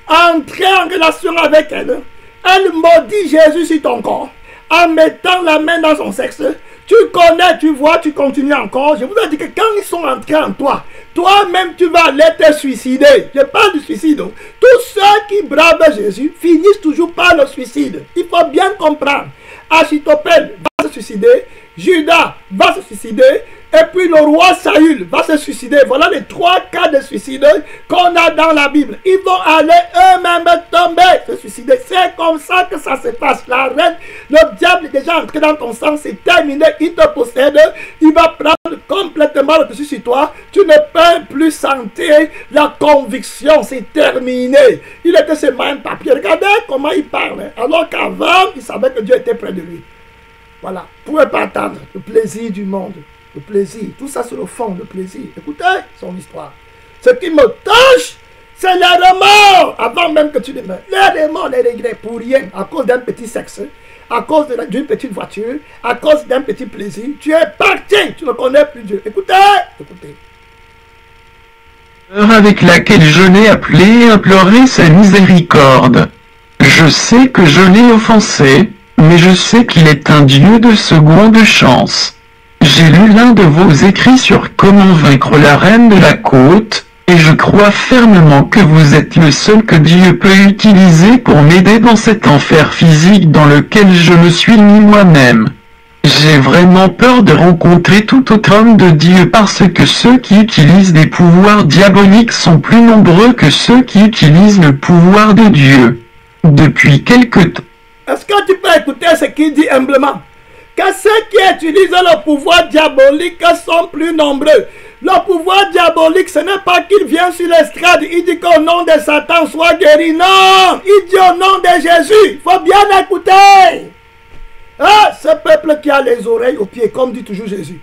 entrer en relation avec elle, elle maudit Jésus sur ton corps, en mettant la main dans son sexe. Tu connais, tu vois, tu continues encore. Je vous ai dit que quand ils sont entrés en toi, toi-même tu vas aller te suicider. Je parle du suicide. Tous ceux qui bravent Jésus finissent toujours par le suicide. Il faut bien comprendre. Achitophel va se suicider, Judas va se suicider, et puis le roi Saül va se suicider. Voilà les 3 cas de suicide qu'on a dans la Bible. Ils vont aller eux-mêmes tomber, se suicider. C'est comme ça que ça se passe. La reine, le diable est déjà entré dans ton sang, c'est terminé, il te possède, il va prendre complètement le dessus sur toi. Tu ne peux plus sentir la conviction, c'est terminé. Il était ce même papier. Regardez comment il parle. Alors qu'avant, il savait que Dieu était près de lui. Voilà, vous ne pouvez pas attendre le plaisir du monde. Le plaisir, tout ça sur le fond, le plaisir. Écoutez son histoire. Ce qui me touche, c'est les remords. Avant même que tu ne meurs. Les remords, les regrets pour rien. À cause d'un petit sexe, à cause d'une petite voiture, à cause d'un petit plaisir. Tu es parti, tu ne connais plus Dieu. Écoutez, écoutez. Avec laquelle je l'ai appelé et imploré sa miséricorde. Je sais que je l'ai offensé, mais je sais qu'il est un Dieu de seconde chance. J'ai lu l'un de vos écrits sur comment vaincre la reine de la côte, et je crois fermement que vous êtes le seul que Dieu peut utiliser pour m'aider dans cet enfer physique dans lequel je me suis mis moi-même. J'ai vraiment peur de rencontrer tout autre homme de Dieu parce que ceux qui utilisent des pouvoirs diaboliques sont plus nombreux que ceux qui utilisent le pouvoir de Dieu. Depuis quelque temps. Est-ce que tu peux écouter ce qu'il dit humblement? que ceux qui utilisent le pouvoir diabolique sont plus nombreux. Le pouvoir diabolique, ce n'est pas qu'il vient sur l'estrade, il dit qu'au nom de Satan soit guéri. Non, il dit au nom de Jésus. Il faut bien écouter. Ah, ce peuple qui a les oreilles aux pieds, comme dit toujours Jésus.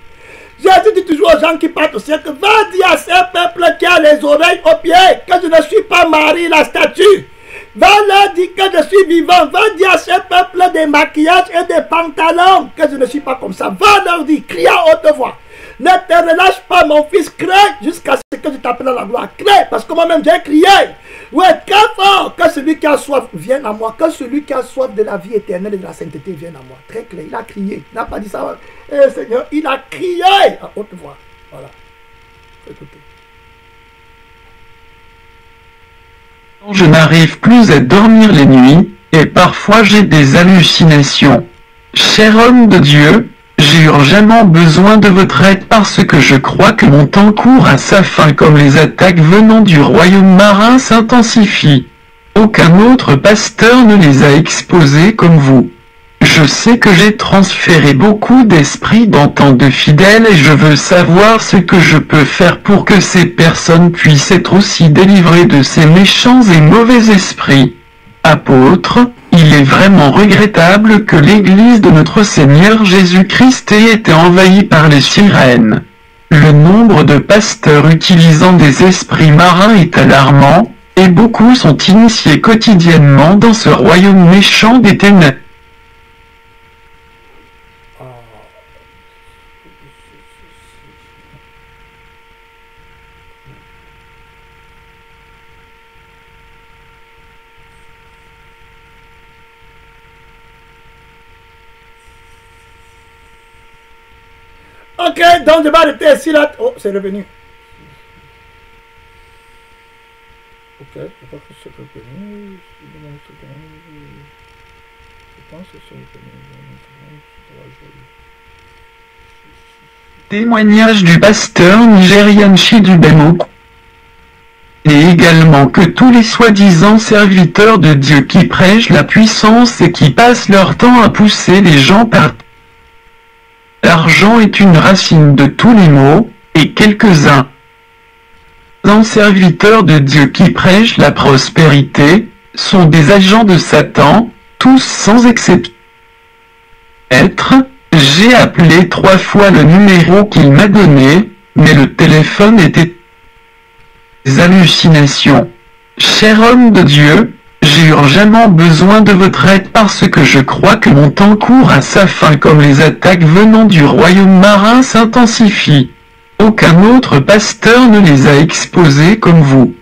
Jésus dit toujours aux gens qui partent au ciel, va dire à ce peuple qui a les oreilles aux pieds que je ne suis pas Marie la statue. Va leur dire que je suis vivant. Va dire à ce peuple des maquillages et des pantalons que je ne suis pas comme ça. Va leur dire, crie à haute voix. Ne te relâche pas, mon fils, crie jusqu'à ce que je t'appelle à la gloire. Crie, parce que moi-même j'ai crié. Ouais, très fort, que celui qui a soif vienne à moi. Que celui qui a soif de la vie éternelle et de la sainteté vienne à moi. Très clair, il a crié. Il n'a pas dit ça. Eh Seigneur, il a crié à haute voix. Voilà. Écoutez. Je n'arrive plus à dormir les nuits, et parfois j'ai des hallucinations. Cher homme de Dieu, j'ai urgemment besoin de votre aide parce que je crois que mon temps court à sa fin comme les attaques venant du royaume marin s'intensifient. Aucun autre pasteur ne les a exposés comme vous. Je sais que j'ai transféré beaucoup d'esprits dans tant de fidèles et je veux savoir ce que je peux faire pour que ces personnes puissent être aussi délivrées de ces méchants et mauvais esprits. Apôtre, il est vraiment regrettable que l'Église de notre Seigneur Jésus-Christ ait été envahie par les sirènes. Le nombre de pasteurs utilisant des esprits marins est alarmant, et beaucoup sont initiés quotidiennement dans ce royaume méchant des ténèbres. Ok, donc je vais arrêter ici là. Oh, c'est revenu. Ok, je crois que c'est revenu. Je pense que c'est revenu. Témoignage du pasteur nigérian Chidubemo. Et également que tous les soi-disant serviteurs de Dieu qui prêchent la puissance et qui passent leur temps à pousser les gens par l'argent est une racine de tous les maux, et quelques-uns serviteurs de Dieu qui prêchent la prospérité, sont des agents de Satan, tous sans exception. J'ai appelé 3 fois le numéro qu'il m'a donné, mais le téléphone était des hallucinations. Cher homme de Dieu, j'ai urgemment besoin de votre aide parce que je crois que mon temps court à sa fin comme les attaques venant du royaume marin s'intensifient. Aucun autre pasteur ne les a exposés comme vous.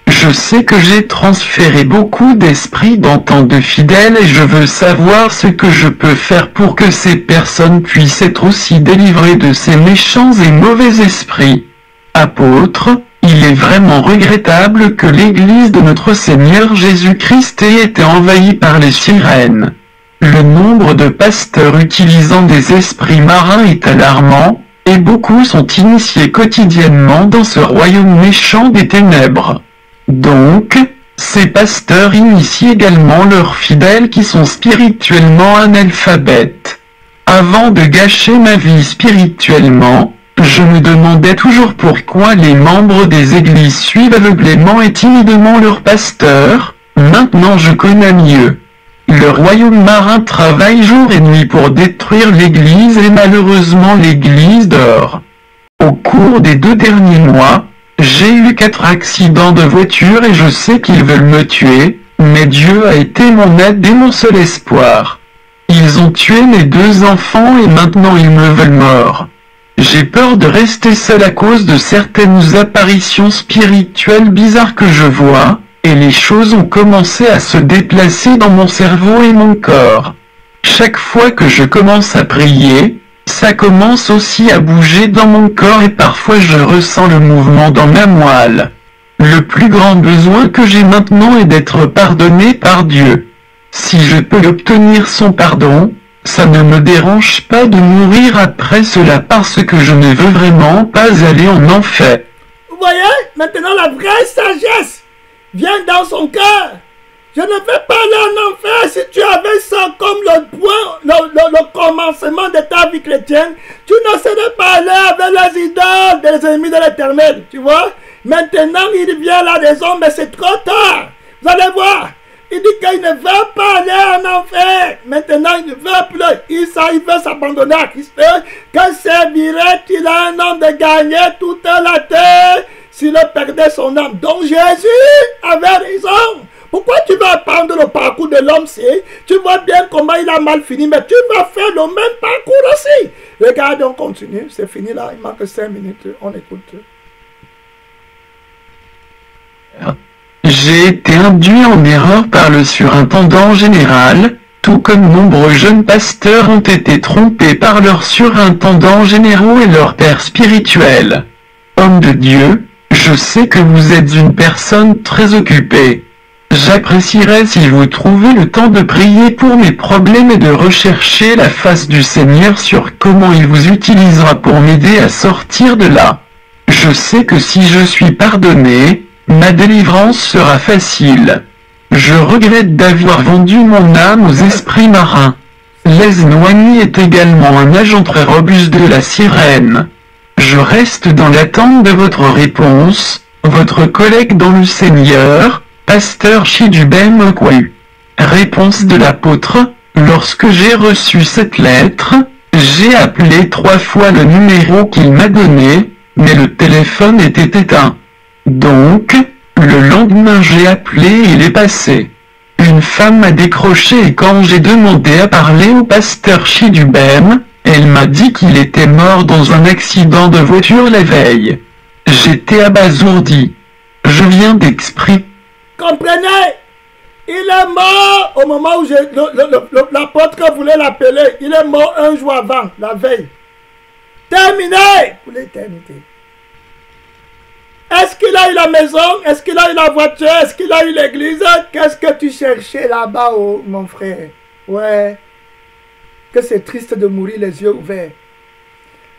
Je sais que j'ai transféré beaucoup d'esprits dans tant de fidèles et je veux savoir ce que je peux faire pour que ces personnes puissent être aussi délivrées de ces méchants et mauvais esprits. Apôtre, il est vraiment regrettable que l'Église de notre Seigneur Jésus-Christ ait été envahie par les sirènes. Le nombre de pasteurs utilisant des esprits marins est alarmant, et beaucoup sont initiés quotidiennement dans ce royaume méchant des ténèbres. Donc, ces pasteurs initient également leurs fidèles qui sont spirituellement analphabètes. Avant de gâcher ma vie spirituellement, je me demandais toujours pourquoi les membres des églises suivent aveuglément et timidement leurs pasteurs. Maintenant je connais mieux. Le royaume marin travaille jour et nuit pour détruire l'église et malheureusement l'église dort. Au cours des 2 derniers mois, j'ai eu 4 accidents de voiture et je sais qu'ils veulent me tuer, mais Dieu a été mon aide et mon seul espoir. Ils ont tué mes 2 enfants et maintenant ils me veulent mort. J'ai peur de rester seul à cause de certaines apparitions spirituelles bizarres que je vois, et les choses ont commencé à se déplacer dans mon cerveau et mon corps. Chaque fois que je commence à prier, ça commence aussi à bouger dans mon corps et parfois je ressens le mouvement dans ma moelle. Le plus grand besoin que j'ai maintenant est d'être pardonné par Dieu. Si je peux obtenir son pardon, ça ne me dérange pas de mourir après cela parce que je ne veux vraiment pas aller en enfer. Vous voyez, maintenant la vraie sagesse vient dans son cœur. Je ne vais pas aller en enfer. Si tu avais ça comme le commencement de ta vie chrétienne, tu ne serais pas allé avec les idoles des ennemis de l'Éternel. Tu vois? Maintenant, il vient à la raison, mais c'est trop tard. Vous allez voir. Il dit qu'il ne veut pas aller en enfer. Maintenant, il ne veut plus. Il veut s'abandonner à Christ. Que servirait-il à un homme de gagner toute la terre s'il perdait son âme? Donc Jésus avait raison. Pourquoi tu vas apprendre le parcours de l'homme? Tu vois bien comment il a mal fini, mais tu vas faire le même parcours aussi. Regarde, on continue. C'est fini là. Il manque 5 minutes. On écoute. J'ai été induit en erreur par le surintendant général, tout comme nombreux jeunes pasteurs ont été trompés par leurs surintendants généraux et leurs pères spirituels. Homme de Dieu, je sais que vous êtes une personne très occupée. J'apprécierais si vous trouvez le temps de prier pour mes problèmes et de rechercher la face du Seigneur sur comment il vous utilisera pour m'aider à sortir de là. Je sais que si je suis pardonné, ma délivrance sera facile. Je regrette d'avoir vendu mon âme aux esprits marins. Les Noigny est également un agent très robuste de la sirène. Je reste dans l'attente de votre réponse, votre collègue dans le Seigneur, Pasteur Chidubem Okwahu. Réponse de l'apôtre: lorsque j'ai reçu cette lettre, j'ai appelé 3 fois le numéro qu'il m'a donné, mais le téléphone était éteint. Donc, le lendemain j'ai appelé et il est passé. Une femme m'a décroché et quand j'ai demandé à parler au pasteur Chidubem, elle m'a dit qu'il était mort dans un accident de voiture la veille. J'étais abasourdi. Je viens d'exprimer. Comprenez? Il est mort au moment où l'apôtre voulait l'appeler. Il est mort un jour avant, la veille. Terminé pour l'éternité. Est-ce qu'il a eu la maison? Est-ce qu'il a eu la voiture? Est-ce qu'il a eu l'église? Qu'est-ce que tu cherchais là-bas, oh, mon frère? Ouais. Que c'est triste de mourir les yeux ouverts.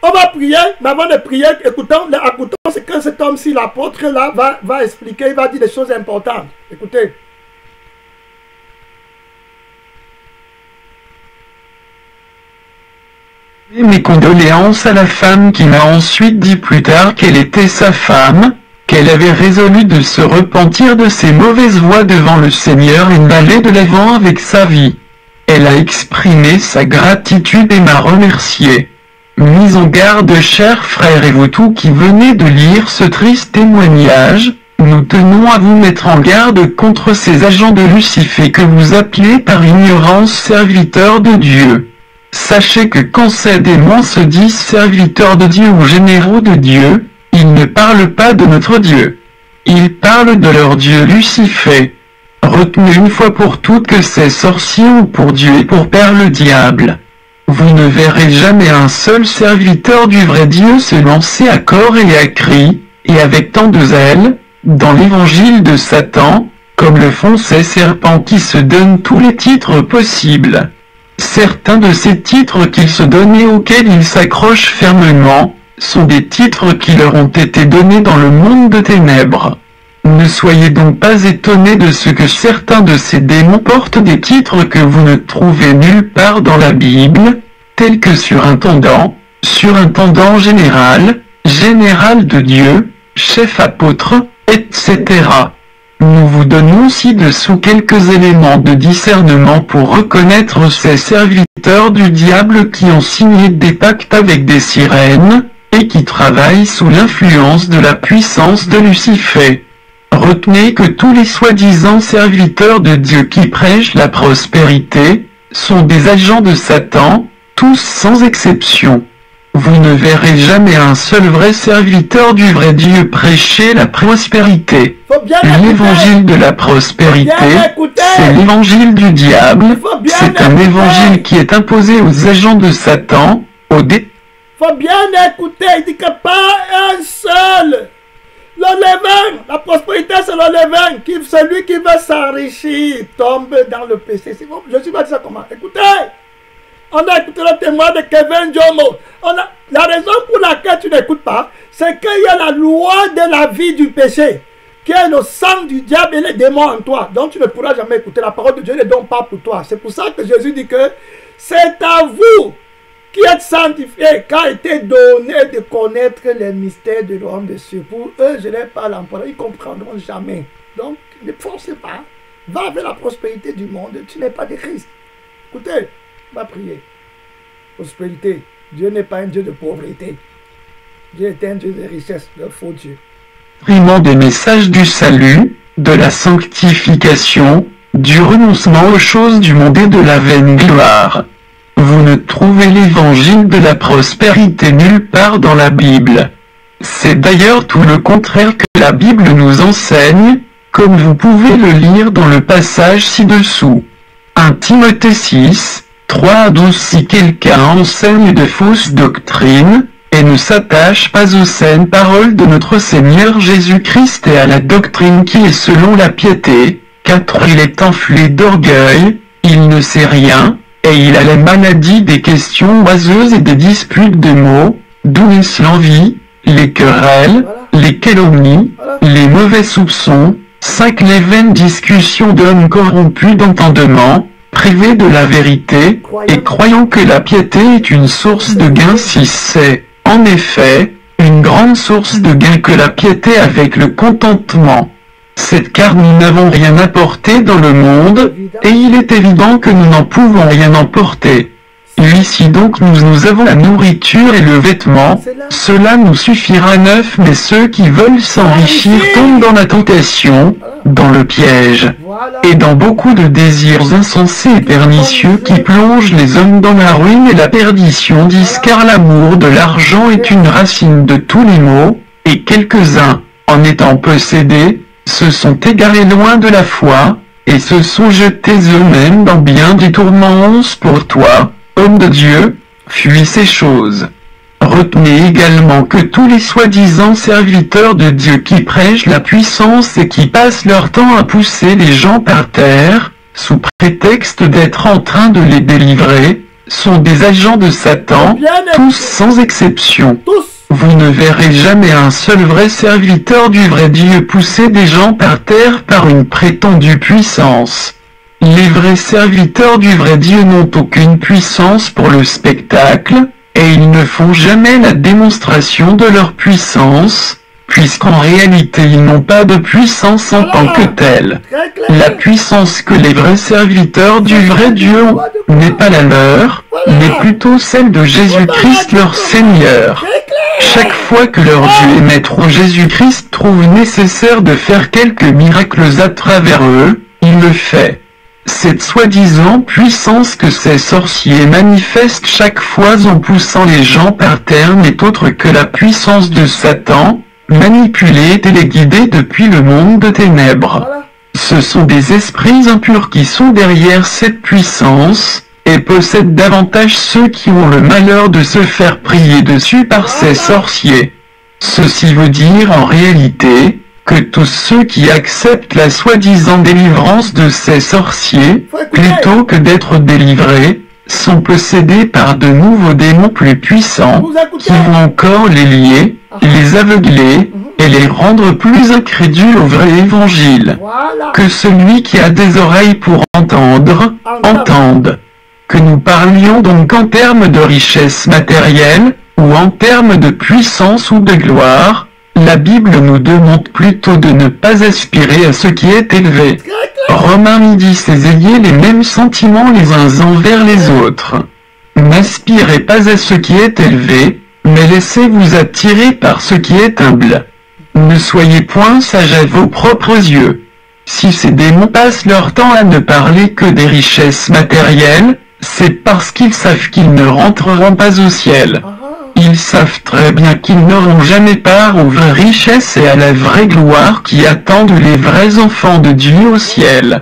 On va prier, mais avant de prier, écoutons ce que cet homme-ci, l'apôtre, là, va expliquer. Il va dire des choses importantes. Écoutez. Mes condoléances à la femme qui m'a ensuite dit plus tard qu'elle était sa femme, qu'elle avait résolu de se repentir de ses mauvaises voies devant le Seigneur et d'aller de l'avant avec sa vie. Elle a exprimé sa gratitude et m'a remercié. Mise en garde, chers frères et vous tous qui venez de lire ce triste témoignage, nous tenons à vous mettre en garde contre ces agents de Lucifer que vous appelez par ignorance serviteurs de Dieu. Sachez que quand ces démons se disent serviteurs de Dieu ou généraux de Dieu, ils ne parlent pas de notre Dieu. Ils parlent de leur Dieu Lucifer. Retenez une fois pour toutes que ces sorciers ont pour Dieu et pour père le diable. Vous ne verrez jamais un seul serviteur du vrai Dieu se lancer à corps et à cri, et avec tant de zèle, dans l'évangile de Satan, comme le font ces serpents qui se donnent tous les titres possibles. Certains de ces titres qu'ils se donnent et auxquels ils s'accrochent fermement, sont des titres qui leur ont été donnés dans le monde de ténèbres. Ne soyez donc pas étonnés de ce que certains de ces démons portent des titres que vous ne trouvez nulle part dans la Bible, tels que surintendant, surintendant général, général de Dieu, chef apôtre, etc. Nous vous donnons ci-dessous quelques éléments de discernement pour reconnaître ces serviteurs du diable qui ont signé des pactes avec des sirènes, et qui travaillent sous l'influence de la puissance de Lucifer. Retenez que tous les soi-disant serviteurs de Dieu qui prêchent la prospérité, sont des agents de Satan, tous sans exception. Vous ne verrez jamais un seul vrai serviteur du vrai Dieu prêcher la prospérité. L'évangile de la prospérité, c'est l'évangile du diable, c'est un évangile qui est imposé aux agents de Satan, Faut bien écouter, il dit que pas un seul. Le levain, la prospérité c'est le levain, celui qui veut s'enrichir tombe dans le péché. Je ne sais pas dit ça comment. Écoutez, on a écouté le témoin de Kevin Jomo. La raison pour laquelle tu n'écoutes pas, c'est qu'il y a la loi de la vie du péché. qui est le sang du diable et les démons en toi. Donc tu ne pourras jamais écouter la parole de Dieu, ne donne pas pour toi. C'est pour ça que Jésus dit que c'est à vous qui êtes sanctifiés, qu'a été donné de connaître les mystères de l'homme de cieux. Pour eux, je n'ai pas l'empereur, ils ne comprendront jamais. Donc, ne forcez pas. Va vers la prospérité du monde, tu n'es pas de Christ. Écoutez, va prier. Prospérité. Dieu n'est pas un Dieu de pauvreté. Dieu est un Dieu de richesse, le faux Dieu. Des messages du salut, de la sanctification, du renoncement aux choses du monde et de la vaine gloire. Vous ne trouvez l'évangile de la prospérité nulle part dans la Bible. C'est d'ailleurs tout le contraire que la Bible nous enseigne, comme vous pouvez le lire dans le passage ci-dessous. 1 Timothée 6, 3 à 12. Si quelqu'un enseigne de fausses doctrines, et ne s'attache pas aux saines paroles de notre Seigneur Jésus-Christ et à la doctrine qui est selon la piété, 4 Il est enflé d'orgueil, il ne sait rien, et il a la maladie des questions oiseuses et des disputes de mots, d'où naissent l'envie, les querelles, les calomnies, les mauvais soupçons, 5 Les vaines discussions d'hommes corrompus d'entendement, privés de la vérité, et croyant que la piété est une source de gain. Si c'est, en effet, une grande source de gain que la piété avec le contentement. C'est car nous n'avons rien apporté dans le monde, et il est évident que nous n'en pouvons rien emporter. Si donc nous avons la nourriture et le vêtement, cela nous suffira neuf, mais ceux qui veulent s'enrichir tombent dans la tentation, dans le piège, et dans beaucoup de désirs insensés et pernicieux qui plongent les hommes dans la ruine et la perdition. Disent car l'amour de l'argent est une racine de tous les maux, et quelques-uns, en étant possédés, se sont égarés loin de la foi, et se sont jetés eux-mêmes dans bien des tourments. 11 Pour toi, homme de Dieu, fuis ces choses. Retenez également que tous les soi-disant serviteurs de Dieu qui prêchent la puissance et qui passent leur temps à pousser les gens par terre, sous prétexte d'être en train de les délivrer, sont des agents de Satan, tous sans exception. Vous ne verrez jamais un seul vrai serviteur du vrai Dieu pousser des gens par terre par une prétendue puissance. Les vrais serviteurs du vrai Dieu n'ont aucune puissance pour le spectacle, et ils ne font jamais la démonstration de leur puissance, puisqu'en réalité ils n'ont pas de puissance en tant que telle. La puissance que les vrais serviteurs du vrai Dieu ont n'est pas la leur, mais plutôt celle de Jésus-Christ leur Seigneur. Chaque fois que leur Dieu et Maître Jésus-Christ trouve nécessaire de faire quelques miracles à travers eux, il le fait. Cette soi-disant puissance que ces sorciers manifestent chaque fois en poussant les gens par terre n'est autre que la puissance de Satan, manipulée et téléguidée depuis le monde de ténèbres. Ce sont des esprits impurs qui sont derrière cette puissance, et possèdent davantage ceux qui ont le malheur de se faire prier dessus par ces sorciers. Ceci veut dire en réalité, que tous ceux qui acceptent la soi-disant délivrance de ces sorciers, plutôt que d'être délivrés, sont possédés par de nouveaux démons plus puissants, qui vont encore les lier, les aveugler, et les rendre plus incrédules au vrai évangile. Que celui qui a des oreilles pour entendre, entende. Que nous parlions donc en termes de richesse matérielle, ou en termes de puissance ou de gloire, la Bible nous demande plutôt de ne pas aspirer à ce qui est élevé. Romains 10 ayez les mêmes sentiments les uns envers les autres. N'aspirez pas à ce qui est élevé, mais laissez-vous attirer par ce qui est humble. Ne soyez point sages à vos propres yeux. Si ces démons passent leur temps à ne parler que des richesses matérielles, c'est parce qu'ils savent qu'ils ne rentreront pas au ciel. Ils savent très bien qu'ils n'auront jamais part aux vraies richesses et à la vraie gloire qui attendent les vrais enfants de Dieu au ciel.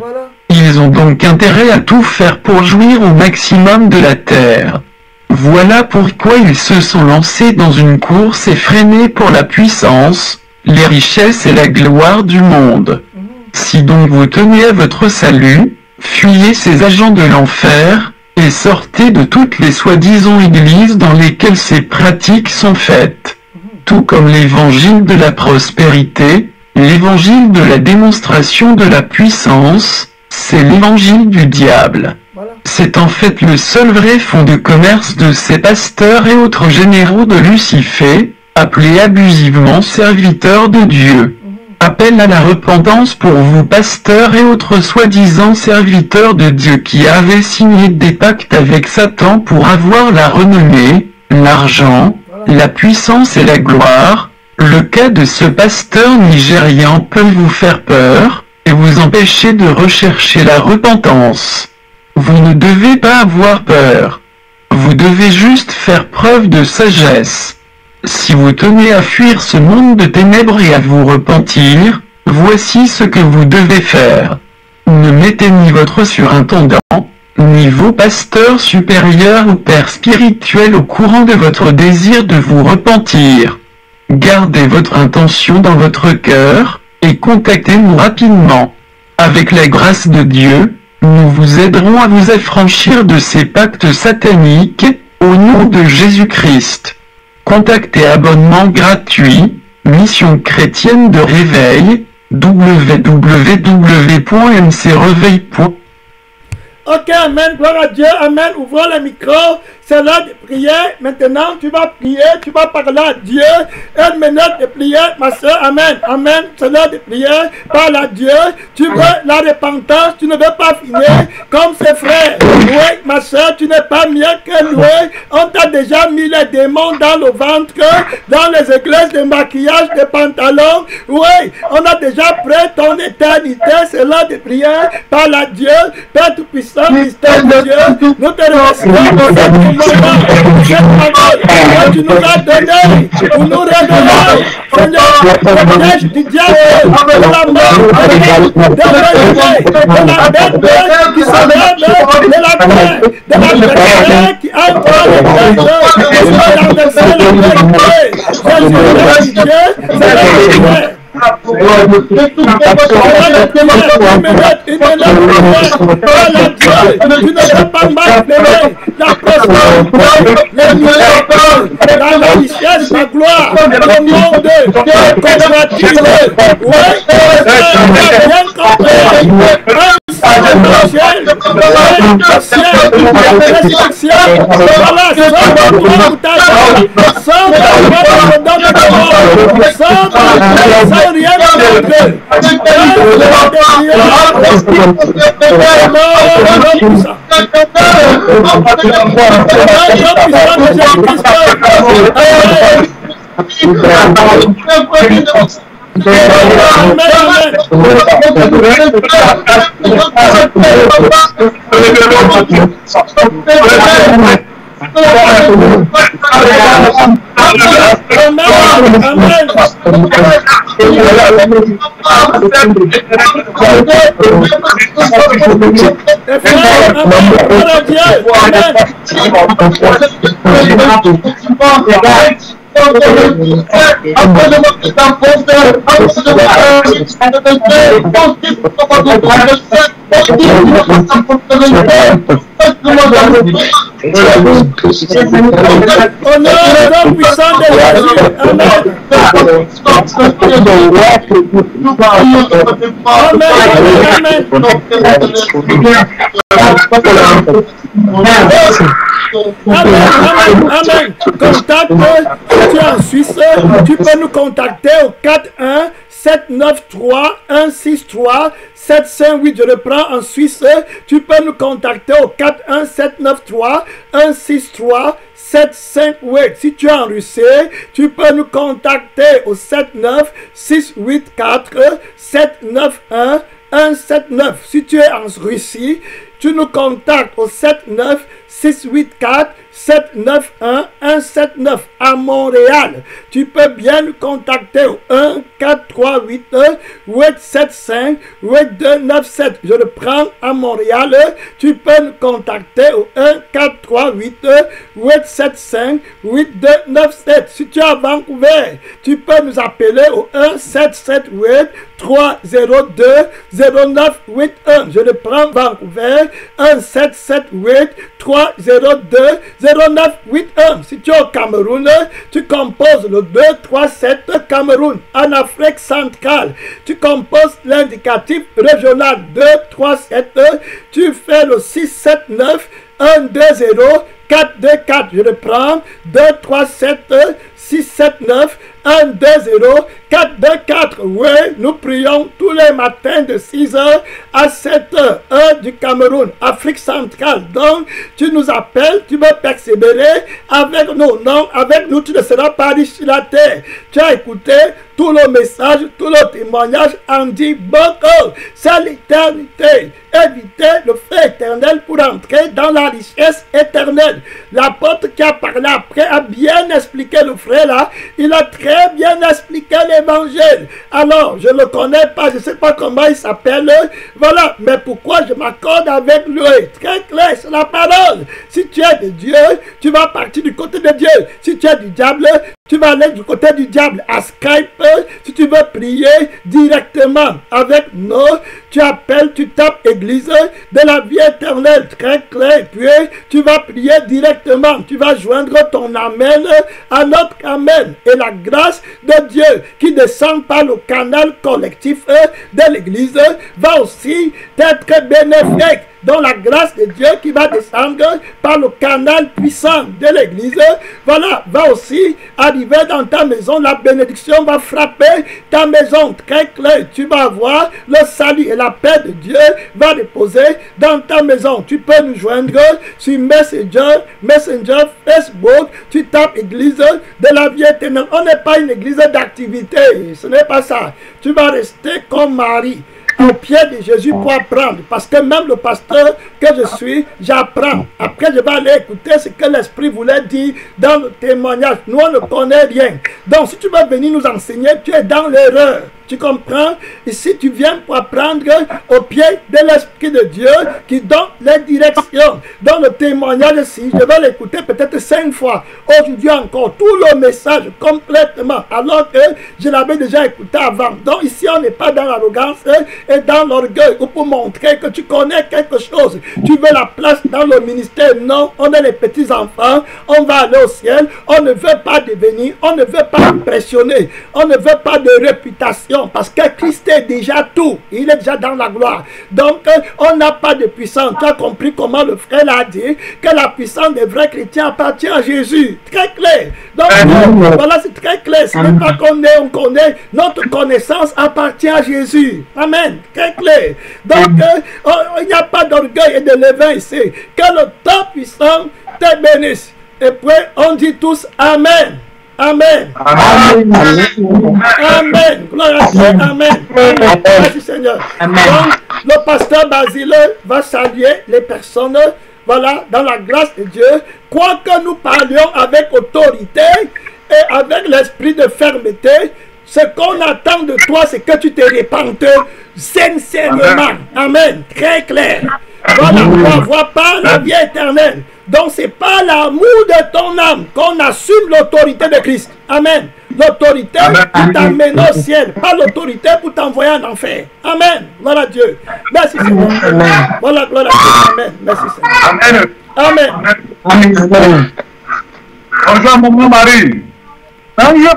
Ils ont donc intérêt à tout faire pour jouir au maximum de la terre. Voilà pourquoi ils se sont lancés dans une course effrénée pour la puissance, les richesses et la gloire du monde. Si donc vous tenez à votre salut, fuyez ces agents de l'enfer, et sortez de toutes les soi-disant églises dans lesquelles ces pratiques sont faites. Tout comme l'évangile de la prospérité, L'évangile de la démonstration de la puissance, c'est l'évangile du diable. Voilà. C'est en fait le seul vrai fonds de commerce de ces pasteurs et autres généraux de Lucifer, appelés abusivement serviteurs de Dieu. Appel à la repentance pour vous pasteurs et autres soi-disant serviteurs de Dieu qui avaient signé des pactes avec Satan pour avoir la renommée, l'argent, la puissance et la gloire. Le cas de ce pasteur nigérian peut vous faire peur, et vous empêcher de rechercher la repentance. Vous ne devez pas avoir peur. Vous devez juste faire preuve de sagesse. Si vous tenez à fuir ce monde de ténèbres et à vous repentir, voici ce que vous devez faire. Ne mettez ni votre surintendant, ni vos pasteurs supérieurs ou pères spirituels au courant de votre désir de vous repentir. Gardez votre intention dans votre cœur, et contactez-nous rapidement. Avec la grâce de Dieu, nous vous aiderons à vous affranchir de ces pactes sataniques, au nom de Jésus-Christ. Contactez abonnement gratuit, Mission chrétienne de réveil, www.mcreveil.com. Ok, amen, gloire à Dieu, amen, ouvrons le micro, c'est l'heure de prier, maintenant tu vas prier, tu vas parler à Dieu, une minute de prier, ma soeur, amen, amen, c'est l'heure de prier, parle à Dieu, tu veux la repentance, tu ne veux pas finir comme ses frères, oui, ma soeur, tu n'es pas mieux que lui, on t'a déjà mis les démons dans le ventre, dans les églises de maquillage, de pantalons, oui, on a déjà pris ton éternité, c'est l'heure de prier, parle à Dieu, Père tout-puissant, mystère de Dieu, nous te remercions pour cette moment, cette parole que tu nous as donnée pour nous révéler, Seigneur, le piège du diable, de la mort, de la bête qui se lève, de la paix, de la personne qui entre dans le cœur, qui se renverser la vérité. Jésus, le Dieu, c'est le Dieu. Tu ne peux pas m'appeler la personne, la richesse, la gloire, le monde, la convoitise. Oui, bien compris. Au nom puissant de Jésus, Amen. Contact, si tu es en Suisse, tu peux nous contacter au 41 793 163 758. Je le prends en Suisse. Tu peux nous contacter au 41 793 163 758. Si tu es en Russie, tu peux nous contacter au 79 684 791 179. Si tu es en Russie, tu nous contactes au 79 684 791 179. À Montréal, tu peux bien nous contacter au 1 438 875 8297. Je le prends à Montréal. Tu peux nous contacter au 1 438 875 8297. Si tu es à Vancouver, tu peux nous appeler au 1 778 302 0981. Je le prends Vancouver 1 778 302 03 02 09 81. Si tu es au Cameroun, tu composes le 237 Cameroun. En Afrique centrale, tu composes l'indicatif régional 237. Tu fais le 679 120 424. Je reprends 237 679 120 424. Oui, nous prions tous les matins de 6h à 7h, heure du Cameroun, Afrique centrale. Donc, tu nous appelles, tu veux persévérer avec nous. Non, avec nous, tu ne seras pas riche sur la terre. Tu as écouté tout le message, tout le témoignage en dit beaucoup. C'est l'éternité. Éviter le feu éternel pour entrer dans la richesse éternelle. L'apôtre qui a parlé après a bien expliqué le frère là. Il a très bien expliqué l'évangile. Alors, je ne le connais pas, je ne sais pas comment il s'appelle. Voilà, mais pourquoi je m'accorde avec lui? Très clair, c'est la parole. Si tu es de Dieu, tu vas partir du côté de Dieu. Si tu es du diable, tu vas aller du côté du diable. À Skype, si tu veux prier directement avec nous, tu appelles, tu tapes Église de la vie éternelle, très clair. Puis tu vas prier directement. Tu vas joindre ton Amen à notre Amen. Et la grâce de Dieu qui descend par le canal collectif de l'Église va aussi être bénéfique. Donc la grâce de Dieu qui va descendre par le canal puissant de l'Église, voilà, va aussi arriver dans ta maison. La bénédiction va frapper ta maison, très clair. Tu vas avoir le salut et la paix de Dieu va reposer dans ta maison. Tu peux nous joindre sur Messenger, Facebook. Tu tapes Église de la vie éternelle. On n'est pas une église d'activité, ce n'est pas ça. Tu vas rester comme Marie au pied de Jésus pour apprendre. Parce que même le pasteur que je suis, j'apprends. Après, je vais aller écouter ce que l'Esprit voulait dire dans le témoignage. Nous, on ne connaît rien. Donc, si tu veux venir nous enseigner, tu es dans l'erreur. Tu comprends? Ici, tu viens pour apprendre au pied de l'Esprit de Dieu qui donne les directions. Dans le témoignage ici, je vais l'écouter peut-être 5 fois. Aujourd'hui encore, tout le message complètement. Alors que je l'avais déjà écouté avant. Donc ici, on n'est pas dans l'arrogance et dans l'orgueil. Ou pour montrer que tu connais quelque chose. Tu veux la place dans le ministère. Non, on est les petits enfants. On va aller au ciel. On ne veut pas devenir. On ne veut pas impressionner. On ne veut pas de réputation. Parce que Christ est déjà tout. Il est déjà dans la gloire. Donc, on n'a pas de puissance. Tu as compris comment le frère l'a dit, que la puissance des vrais chrétiens appartient à Jésus. Très clair. Donc, voilà, c'est très clair. Ce n'est pas qu'on est, on connaît. Notre connaissance appartient à Jésus. Amen. Très clair. Donc, il n'y a pas d'orgueil et de levain ici. Que le temps puissant te bénisse. Et puis, on dit tous Amen. Amen. Amen. Amen. Gloire à Dieu. Amen. Merci Seigneur. Amen. Donc, le pasteur Basile va saluer les personnes, voilà, dans la grâce de Dieu. Quoique nous parlions avec autorité et avec l'esprit de fermeté, ce qu'on attend de toi, c'est que tu te répandes sincèrement. Amen. Très clair. Voilà, on ne voit pas la vie éternelle. Donc, ce n'est pas l'amour de ton âme qu'on assume l'autorité de Christ. Amen. L'autorité pour t'amener au ciel, pas l'autorité pour t'envoyer en enfer. Amen. Gloire à Dieu. Merci Seigneur. Voilà, gloire à Dieu. Amen. Merci Seigneur. Amen. Amen. Bonjour, maman Marie. Bonjour,